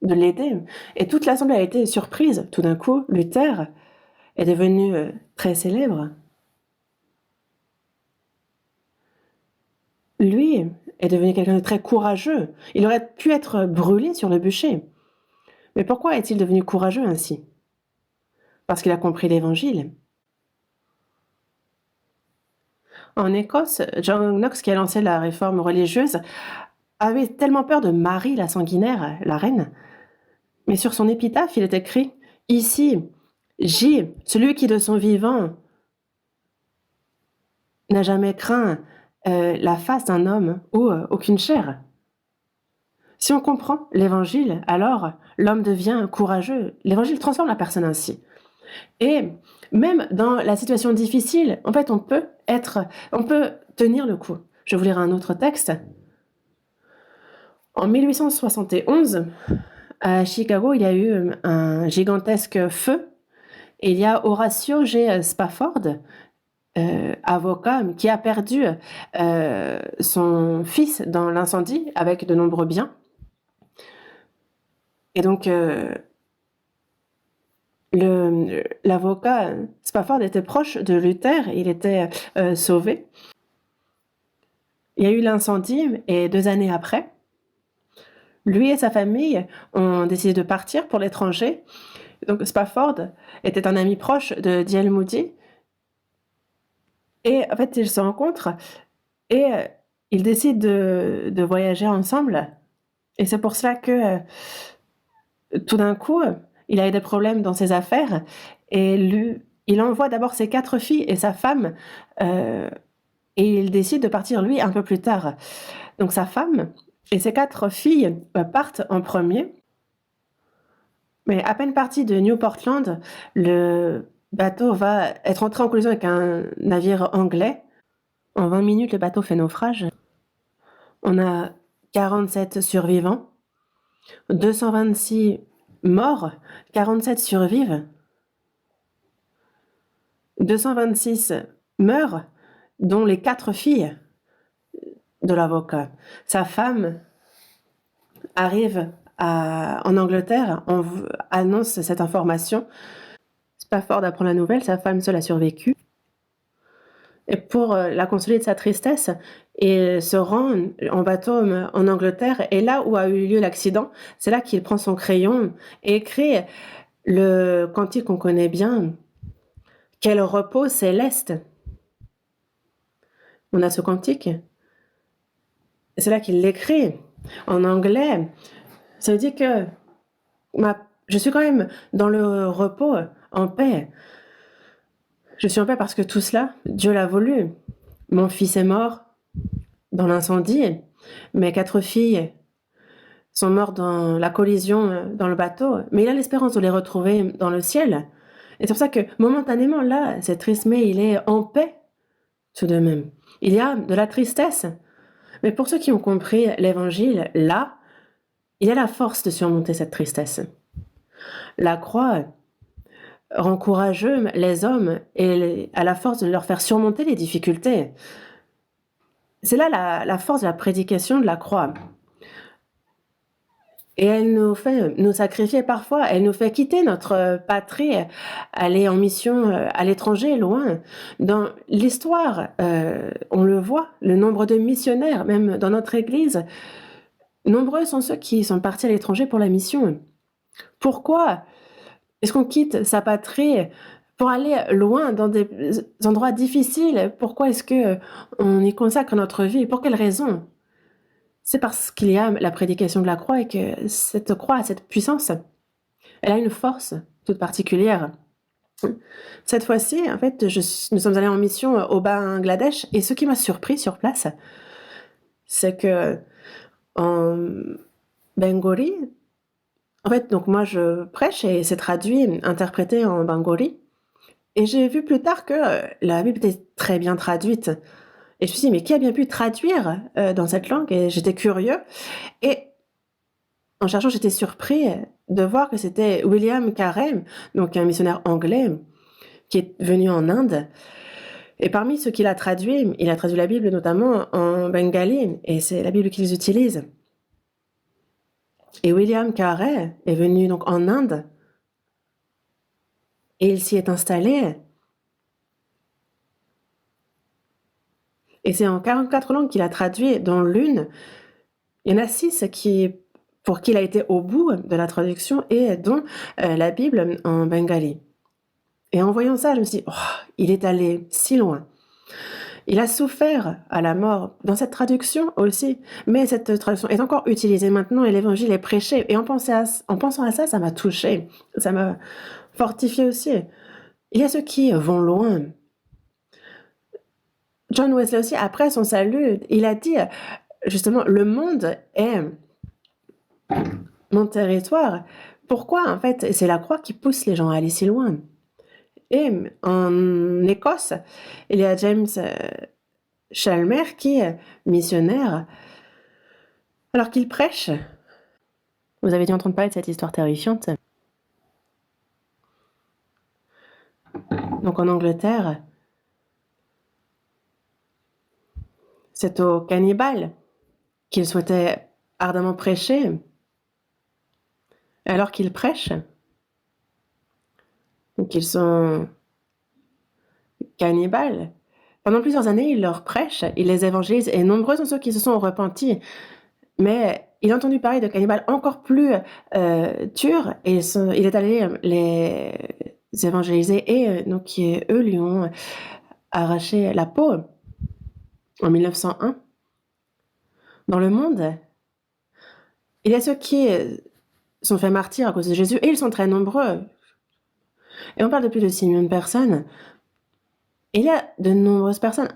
de l'aider. Et toute l'assemblée a été surprise. Tout d'un coup, Luther est devenu très célèbre. Lui est devenu quelqu'un de très courageux. Il aurait pu être brûlé sur le bûcher. Mais pourquoi est-il devenu courageux ainsi? Parce qu'il a compris l'Évangile. En Écosse, John Knox, qui a lancé la réforme religieuse, avait tellement peur de Marie la sanguinaire, la reine. Mais sur son épitaphe, il est écrit « Ici, J, celui qui de son vivant n'a jamais craint la face d'un homme ou aucune chair. » Si on comprend l'Évangile, alors l'homme devient courageux. L'Évangile transforme la personne ainsi. Et même dans la situation difficile, en fait, on peut tenir le coup. Je vais vous lire un autre texte. En 1871, à Chicago, il y a eu un gigantesque feu. Et il y a Horatio G. Spafford, avocat, qui a perdu son fils dans l'incendie avec de nombreux biens. Et donc, l'avocat Spafford était proche de Luther, il était sauvé. Il y a eu l'incendie, et 2 années après, lui et sa famille ont décidé de partir pour l'étranger. Donc Spafford était un ami proche de D.L. Moody, et en fait ils se rencontrent, et ils décident de voyager ensemble. Et c'est pour cela que tout d'un coup, il a eu des problèmes dans ses affaires, et il envoie d'abord ses 4 filles et sa femme, et il décide de partir lui un peu plus tard. Donc sa femme et ses 4 filles partent en premier, mais à peine parti de New Portland, le bateau va être entré en collision avec un navire anglais. En 20 minutes, le bateau fait naufrage. On a 47 survivants, 226 morts, 47 survivent. 226 meurent, dont les 4 filles de l'avocat. Sa femme arrive en Angleterre, on annonce cette information. Spafford apprend la nouvelle, sa femme seule a survécu. Et pour la consoler de sa tristesse, il se rend en bateau en Angleterre, et là où a eu lieu l'accident, c'est là qu'il prend son crayon et écrit le cantique qu'on connaît bien, « Quel repos céleste ». On a ce cantique, c'est là qu'il l'écrit en anglais. Ça veut dire que je suis quand même dans le repos, en paix. Je suis en paix parce que tout cela, Dieu l'a voulu. Mon fils est mort dans l'incendie, mes 4 filles sont mortes dans la collision dans le bateau, mais il a l'espérance de les retrouver dans le ciel. Et c'est pour ça que momentanément, là, c'est triste, mais il est en paix tout de même. Il y a de la tristesse. Mais pour ceux qui ont compris l'évangile, là, il y a la force de surmonter cette tristesse. La croix rend courageux les hommes et a la force de leur faire surmonter les difficultés. C'est là la force de la prédication de la croix. Et elle nous fait nous sacrifier parfois, elle nous fait quitter notre patrie, aller en mission à l'étranger, loin. Dans l'histoire, on le voit, le nombre de missionnaires, même dans notre Église, nombreux sont ceux qui sont partis à l'étranger pour la mission. Pourquoi est-ce qu'on quitte sa patrie pour aller loin dans des endroits difficiles? Pourquoi est-ce qu'on y consacre notre vie? Pour quelle raison? C'est parce qu'il y a la prédication de la croix et que cette croix a cette puissance. Elle a une force toute particulière. Cette fois-ci, en fait, nous sommes allés en mission au Bangladesh et ce qui m'a surpris sur place, c'est que en bengali, en fait, donc moi je prêche et c'est traduit, interprété en bengali. Et j'ai vu plus tard que la Bible était très bien traduite. Et je me suis dit, mais qui a bien pu traduire dans cette langue? Et j'étais curieux. Et en cherchant, j'étais surpris de voir que c'était William Carey, donc un missionnaire anglais, qui est venu en Inde. Et parmi ceux qu'il a traduit, il a traduit la Bible notamment en bengali, et c'est la Bible qu'ils utilisent. Et William Carey est venu donc en Inde, et il s'y est installé. Et c'est en 44 langues qu'il a traduit, dont l'une, il y en a 6 pour qui il a été au bout de la traduction, et dont la Bible en bengali. Et en voyant ça, je me suis dit, oh, il est allé si loin. Il a souffert à la mort dans cette traduction aussi, mais cette traduction est encore utilisée maintenant et l'évangile est prêché. Et en pensant à ça, ça m'a touché, ça m'a fortifié aussi. Il y a ceux qui vont loin. John Wesley aussi, après son salut, il a dit, justement, le monde est mon territoire. Pourquoi, en fait, c'est la croix qui pousse les gens à aller si loin. Et en Écosse, il y a James Chalmer qui est missionnaire. Alors qu'il prêche, vous avez dû entendre parler de cette histoire terrifiante. Donc en Angleterre, c'est aux cannibales qu'il souhaitait ardemment prêcher. Alors qu'ils prêchent, donc ils sont cannibales. Pendant plusieurs années, il leur prêche, il les évangélise, et nombreux sont ceux qui se sont repentis. Mais il a entendu parler de cannibales encore plus durs, et il est allé les évangéliser, et donc eux lui ont arraché la peau en 1901. Dans le monde, il y a ceux qui sont faits martyrs à cause de Jésus, et ils sont très nombreux. Et on parle de plus de 6 millions de personnes. Il y a de nombreuses personnes.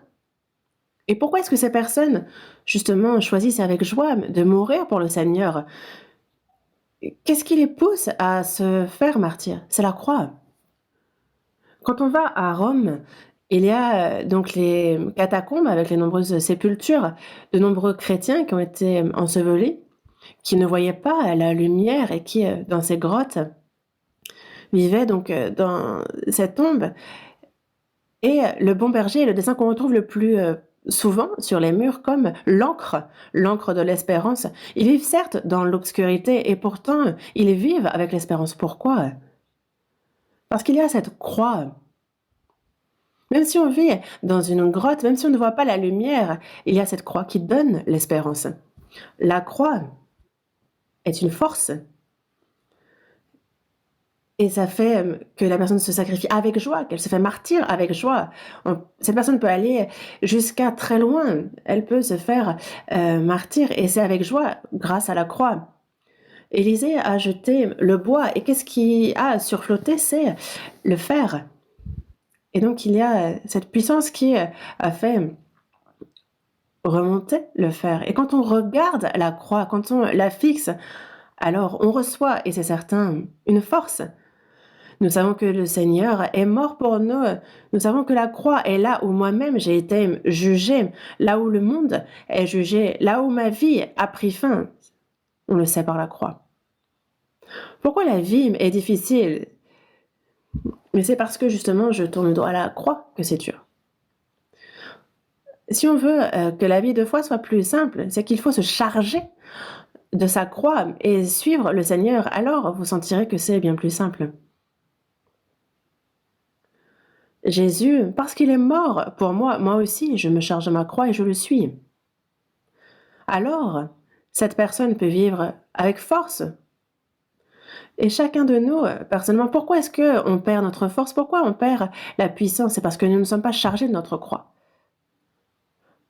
Et pourquoi est-ce que ces personnes, justement, choisissent avec joie de mourir pour le Seigneur? Qu'est-ce qui les pousse à se faire martyr? C'est la croix. Quand on va à Rome, il y a donc les catacombes avec les nombreuses sépultures de nombreux chrétiens qui ont été ensevelis, qui ne voyaient pas la lumière et qui, dans ces grottes, vivaient donc dans cette tombe. Et le bon berger est le dessin qu'on retrouve le plus souvent sur les murs comme l'encre de l'espérance. Ils vivent certes dans l'obscurité et pourtant ils vivent avec l'espérance. Pourquoi? Parce qu'il y a cette croix. Même si on vit dans une grotte, même si on ne voit pas la lumière, il y a cette croix qui donne l'espérance. La croix est une force. Et ça fait que la personne se sacrifie avec joie, qu'elle se fait martyr avec joie. Cette personne peut aller jusqu'à très loin. Elle peut se faire martyr et c'est avec joie grâce à la croix. Élisée a jeté le bois et qu'est-ce qui a surflotté? C'est le fer. Et donc il y a cette puissance qui a fait remonter le fer. Et quand on regarde la croix, quand on la fixe, alors on reçoit, et c'est certain, une force. Nous savons que le Seigneur est mort pour nous. Nous savons que la croix est là où moi-même j'ai été jugé, là où le monde est jugé, là où ma vie a pris fin. On le sait par la croix. Pourquoi la vie est difficile? Mais c'est parce que justement je tourne le dos à la croix que c'est dur. Si on veut que la vie de foi soit plus simple, c'est qu'il faut se charger de sa croix et suivre le Seigneur. Alors vous sentirez que c'est bien plus simple. Jésus, parce qu'il est mort pour moi, moi aussi, je me charge de ma croix et je le suis. Alors, cette personne peut vivre avec force. Et chacun de nous, personnellement, pourquoi est-ce qu'on perd notre force? Pourquoi on perd la puissance? C'est parce que nous ne sommes pas chargés de notre croix.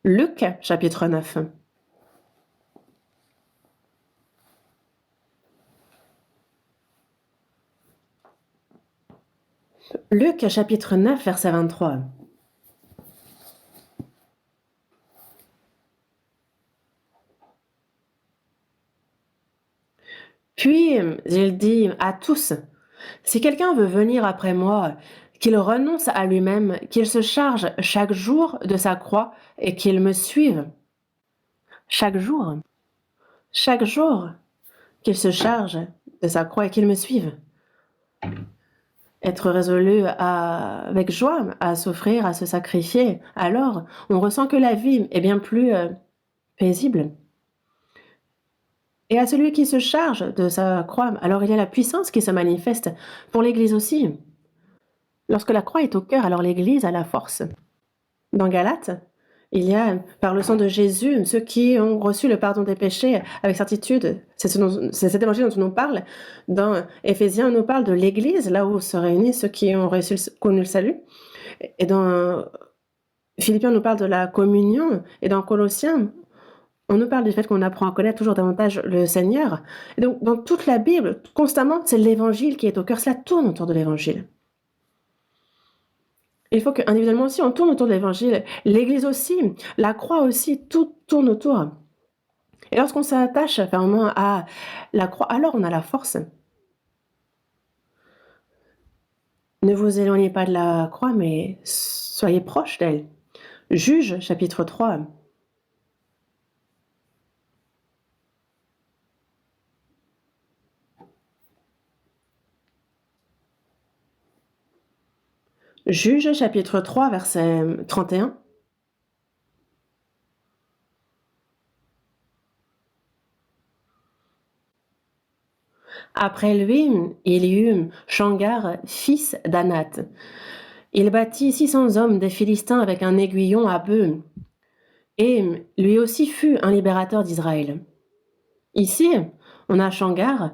Luc, chapitre 9. Luc, chapitre 9, verset 23. Puis, il dit à tous, si quelqu'un veut venir après moi, qu'il renonce à lui-même, qu'il se charge chaque jour de sa croix et qu'il me suive. Chaque jour, qu'il se charge de sa croix et qu'il me suive. Être résolu avec joie à s'offrir, à se sacrifier, alors on ressent que la vie est bien plus paisible. Et à celui qui se charge de sa croix, alors il y a la puissance qui se manifeste pour l'Église aussi. Lorsque la croix est au cœur, alors l'Église a la force. Dans Galates, il y a, par le sang de Jésus, ceux qui ont reçu le pardon des péchés avec certitude. C'est cet évangile dont on nous parle. Dans Éphésiens, on nous parle de l'Église, là où se réunissent ceux qui ont connu le salut. Et dans Philippiens, on nous parle de la communion. Et dans Colossiens, on nous parle du fait qu'on apprend à connaître toujours davantage le Seigneur. Et donc, dans toute la Bible, constamment, c'est l'Évangile qui est au cœur. Cela tourne autour de l'Évangile. Il faut qu'individuellement aussi, on tourne autour de l'Évangile. L'Église aussi, la croix aussi, tout tourne autour. Et lorsqu'on s'attache fermement à la croix, alors on a la force. Ne vous éloignez pas de la croix, mais soyez proches d'elle. Juge, chapitre 3. Juge, chapitre 3, verset 31. Après lui, il y eut Shamgar, fils d'Anath. Il bâtit 600 hommes des Philistins avec un aiguillon à bœuf. Et lui aussi fut un libérateur d'Israël. Ici, on a Shamgar,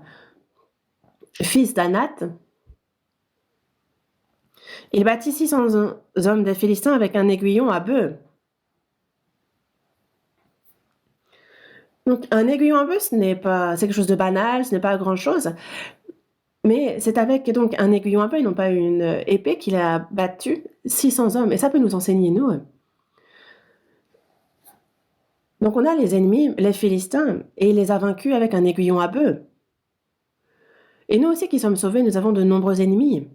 fils d'Anath. Il bâtit 600 hommes des Philistins avec un aiguillon à bœuf. Donc, un aiguillon à bœuf, c'est quelque chose de banal, ce n'est pas grand-chose. Mais c'est avec donc un aiguillon à bœuf et non pas une épée qu'il a battu 600 hommes. Et ça peut nous enseigner, nous. Donc, on a les ennemis, les Philistins, et il les a vaincus avec un aiguillon à bœuf. Et nous aussi qui sommes sauvés, nous avons de nombreux ennemis,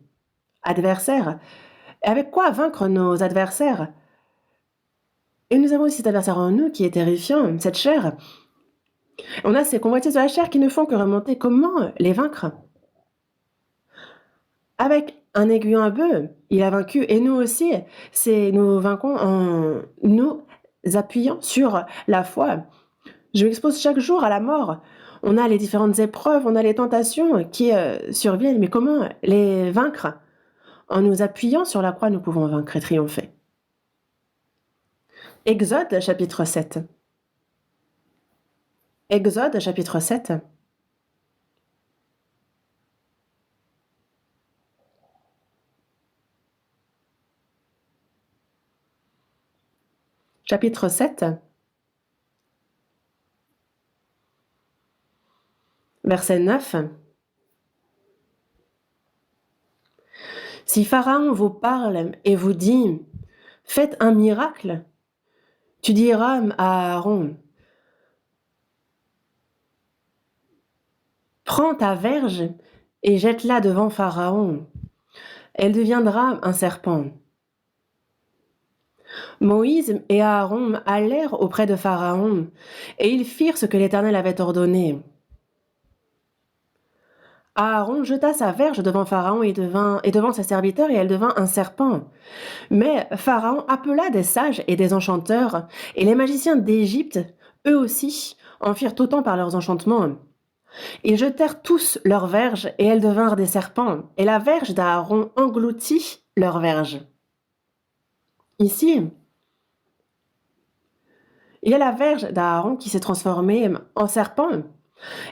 adversaires. Et avec quoi vaincre nos adversaires? Et nous avons aussi cet adversaire en nous qui est terrifiant, cette chair. On a ces convoitises de la chair qui ne font que remonter. Comment les vaincre? Avec un aiguillon à bœuf, il a vaincu. Et nous aussi, nous vaincons en nous appuyant sur la foi. Je m'expose chaque jour à la mort. On a les différentes épreuves, on a les tentations qui surviennent. Mais comment les vaincre? En nous appuyant sur la croix, nous pouvons vaincre et triompher. Exode, chapitre 7. Exode, chapitre 7. Chapitre 7, verset 9. Si Pharaon vous parle et vous dit « Faites un miracle », tu diras à Aaron « Prends ta verge et jette-la devant Pharaon. Elle deviendra un serpent. Moïse et Aaron allèrent auprès de Pharaon, et ils firent ce que l'Éternel avait ordonné. Aaron jeta sa verge devant Pharaon et devant ses serviteurs, et elle devint un serpent. Mais Pharaon appela des sages et des enchanteurs, et les magiciens d'Égypte, eux aussi, en firent autant par leurs enchantements. Ils jetèrent tous leurs verges, et elles devinrent des serpents, et la verge d'Aaron engloutit leurs verges. Ici, il y a la verge d'Aaron qui s'est transformée en serpent,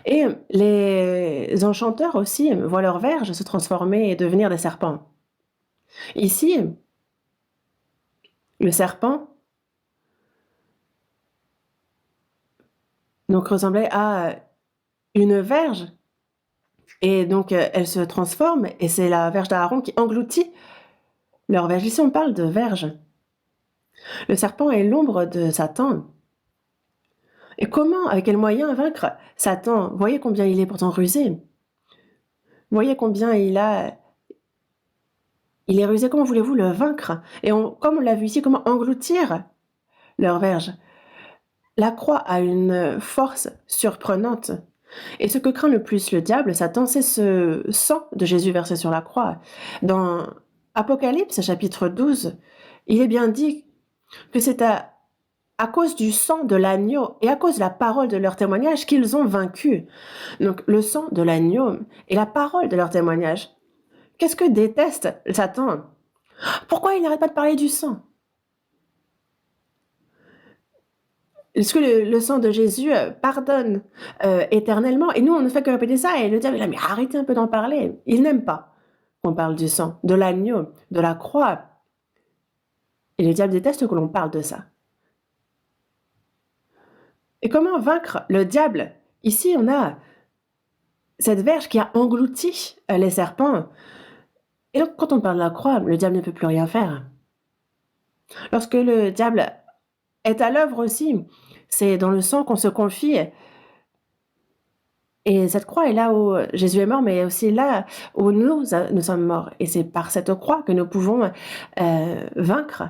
et les enchanteurs aussi voient leurs verges se transformer et devenir des serpents. Ici, le serpent donc ressemblait à une verge, et donc elle se transforme, et c'est la verge d'Aaron qui engloutit leur verge. Ici, on parle de verge. Le serpent est l'ombre de Satan. Et comment, avec quels moyens vaincre Satan? Voyez combien il est pourtant rusé. Voyez combien il est rusé. Comment voulez-vous le vaincre? Et comme on l'a vu ici, comment engloutir leur verge? La croix a une force surprenante. Et ce que craint le plus le diable, Satan, c'est ce sang de Jésus versé sur la croix. Dans Apocalypse, chapitre 12, il est bien dit que c'est à cause du sang de l'agneau et à cause de la parole de leur témoignage qu'ils ont vaincu. Donc le sang de l'agneau et la parole de leur témoignage. Qu'est-ce que déteste Satan? Pourquoi il n'arrête pas de parler du sang? Est-ce que le sang de Jésus pardonne éternellement? Et nous, on ne fait que répéter ça, et le diable est là, mais arrêtez un peu d'en parler. Il n'aime pas qu'on parle du sang, de l'agneau, de la croix. Et le diable déteste que l'on parle de ça. Et comment vaincre le diable? Ici, on a cette verge qui a englouti les serpents. Et donc, quand on parle de la croix, le diable ne peut plus rien faire. Lorsque le diable est à l'œuvre aussi, c'est dans le sang qu'on se confie. Et cette croix est là où Jésus est mort, mais aussi là où nous sommes morts. Et c'est par cette croix que nous pouvons vaincre.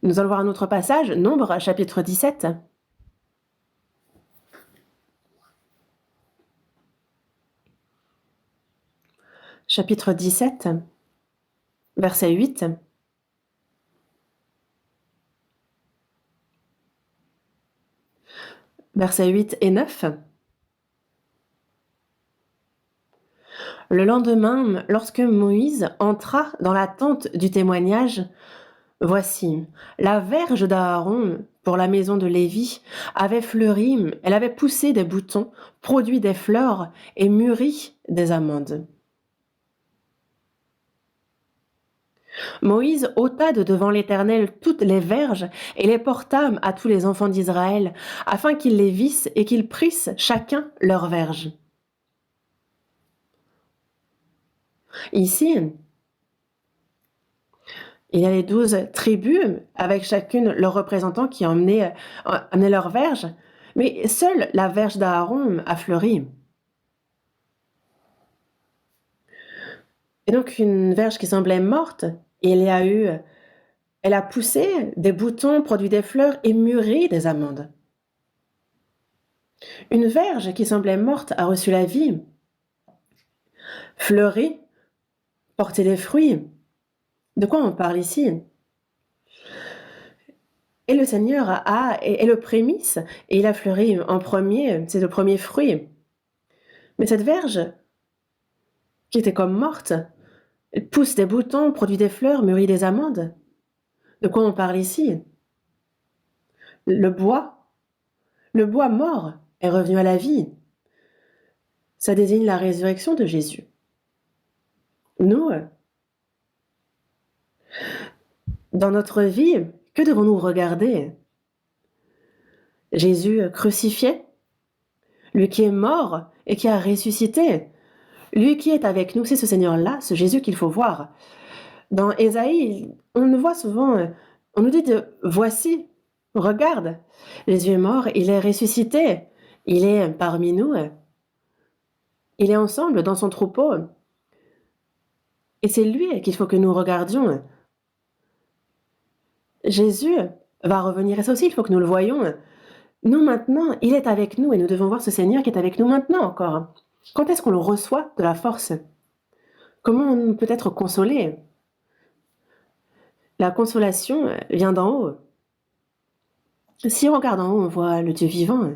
Nous allons voir un autre passage, Nombre, chapitre 17. Chapitre 17, verset 8. Versets 8 et 9. Le lendemain, lorsque Moïse entra dans la tente du témoignage, voici, la verge d'Aaron pour la maison de Lévi avait fleuri, elle avait poussé des boutons, produit des fleurs et mûri des amandes. Moïse ôta de devant l'Éternel toutes les verges et les porta à tous les enfants d'Israël, afin qu'ils les vissent et qu'ils prissent chacun leur verge. Ici, il y a les 12 tribus, avec chacune leur représentant qui emmenait leur verge, mais seule la verge d'Aaron a fleuri. Et donc une verge qui semblait morte, elle a poussé des boutons, produit des fleurs et mûri des amandes. Une verge qui semblait morte a reçu la vie, fleuri, porté des fruits. De quoi on parle ici? Et le Seigneur est le prémisse, et il a fleuri en premier, c'est le premier fruit. Mais cette verge, qui était comme morte, elle pousse des boutons, produit des fleurs, mûrit des amandes. De quoi on parle ici? Le bois mort est revenu à la vie. Ça désigne la résurrection de Jésus. Nous, dans notre vie, que devons-nous regarder? Jésus crucifié, lui qui est mort et qui a ressuscité, lui qui est avec nous, c'est ce Seigneur-là, ce Jésus qu'il faut voir. Dans Ésaïe, on nous voit souvent, on nous dit voici, regarde, Jésus est mort, il est ressuscité, il est parmi nous, il est ensemble dans son troupeau. Et c'est lui qu'il faut que nous regardions. Jésus va revenir et ça aussi, il faut que nous le voyions. Nous maintenant, il est avec nous et nous devons voir ce Seigneur qui est avec nous maintenant encore. Quand est-ce qu'on le reçoit de la force? Comment on peut être consolé? La consolation vient d'en haut. Si on regarde en haut, on voit le Dieu vivant.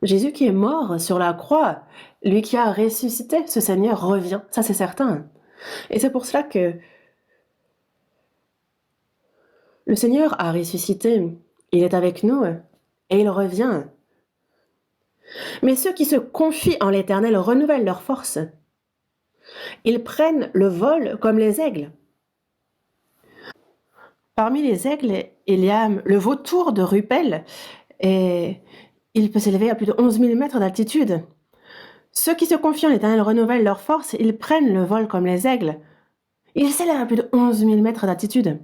Jésus qui est mort sur la croix, lui qui a ressuscité, ce Seigneur revient, ça c'est certain. Et c'est pour cela que le Seigneur a ressuscité, il est avec nous et il revient. Mais ceux qui se confient en l'Éternel renouvellent leur force. Ils prennent le vol comme les aigles. Parmi les aigles, il y a le vautour de Rupel et il peut s'élever à plus de 11 000 mètres d'altitude. Ceux qui se confient en l'Éternel renouvellent leur force, ils prennent le vol comme les aigles. Ils s'élèvent à plus de 11 000 mètres d'altitude.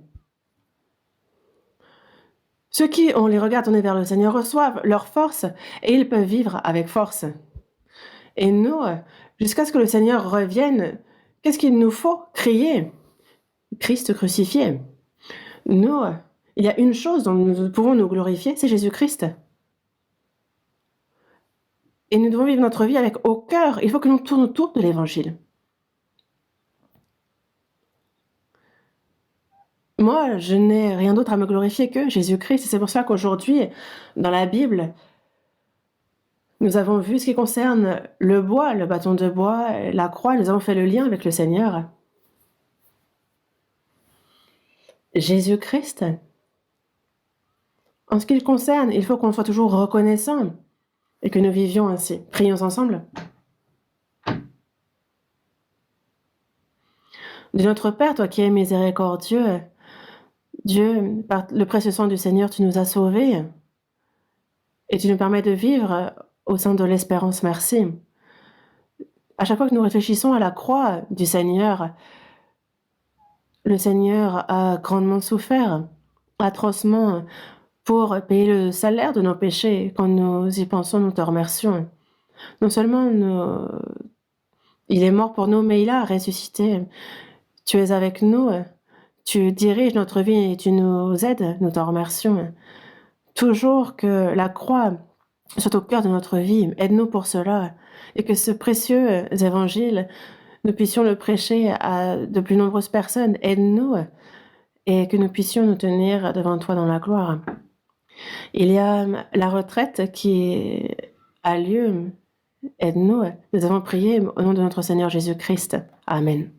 Ceux qui, on les regarde tourner vers le Seigneur, reçoivent leur force et ils peuvent vivre avec force. Et nous, jusqu'à ce que le Seigneur revienne, qu'est-ce qu'il nous faut? Crier. Christ crucifié. Nous, il y a une chose dont nous pouvons nous glorifier, c'est Jésus-Christ. Et nous devons vivre notre vie avec au cœur. Il faut que nous tournions autour de l'Évangile. Moi, je n'ai rien d'autre à me glorifier que Jésus-Christ. Et c'est pour ça qu'aujourd'hui, dans la Bible, nous avons vu ce qui concerne le bois, le bâton de bois, la croix. Nous avons fait le lien avec le Seigneur. Jésus-Christ. En ce qui le concerne, il faut qu'on soit toujours reconnaissant et que nous vivions ainsi. Prions ensemble. De notre Père, toi qui es miséricordieux, Dieu, par le précieux sang du Seigneur, tu nous as sauvés et tu nous permets de vivre au sein de l'espérance. Merci. À chaque fois que nous réfléchissons à la croix du Seigneur, le Seigneur a grandement souffert, atrocement, pour payer le salaire de nos péchés. Quand nous y pensons, nous te remercions. Non seulement il est mort pour nous, mais il a ressuscité. Tu es avec nous, tu diriges notre vie et tu nous aides, nous t'en remercions. Toujours que la croix soit au cœur de notre vie, aide-nous pour cela, et que ce précieux évangile, nous puissions le prêcher à de plus nombreuses personnes, aide-nous, et que nous puissions nous tenir devant toi dans la gloire. Il y a la retraite qui a lieu, aide-nous, nous avons prié au nom de notre Seigneur Jésus-Christ. Amen.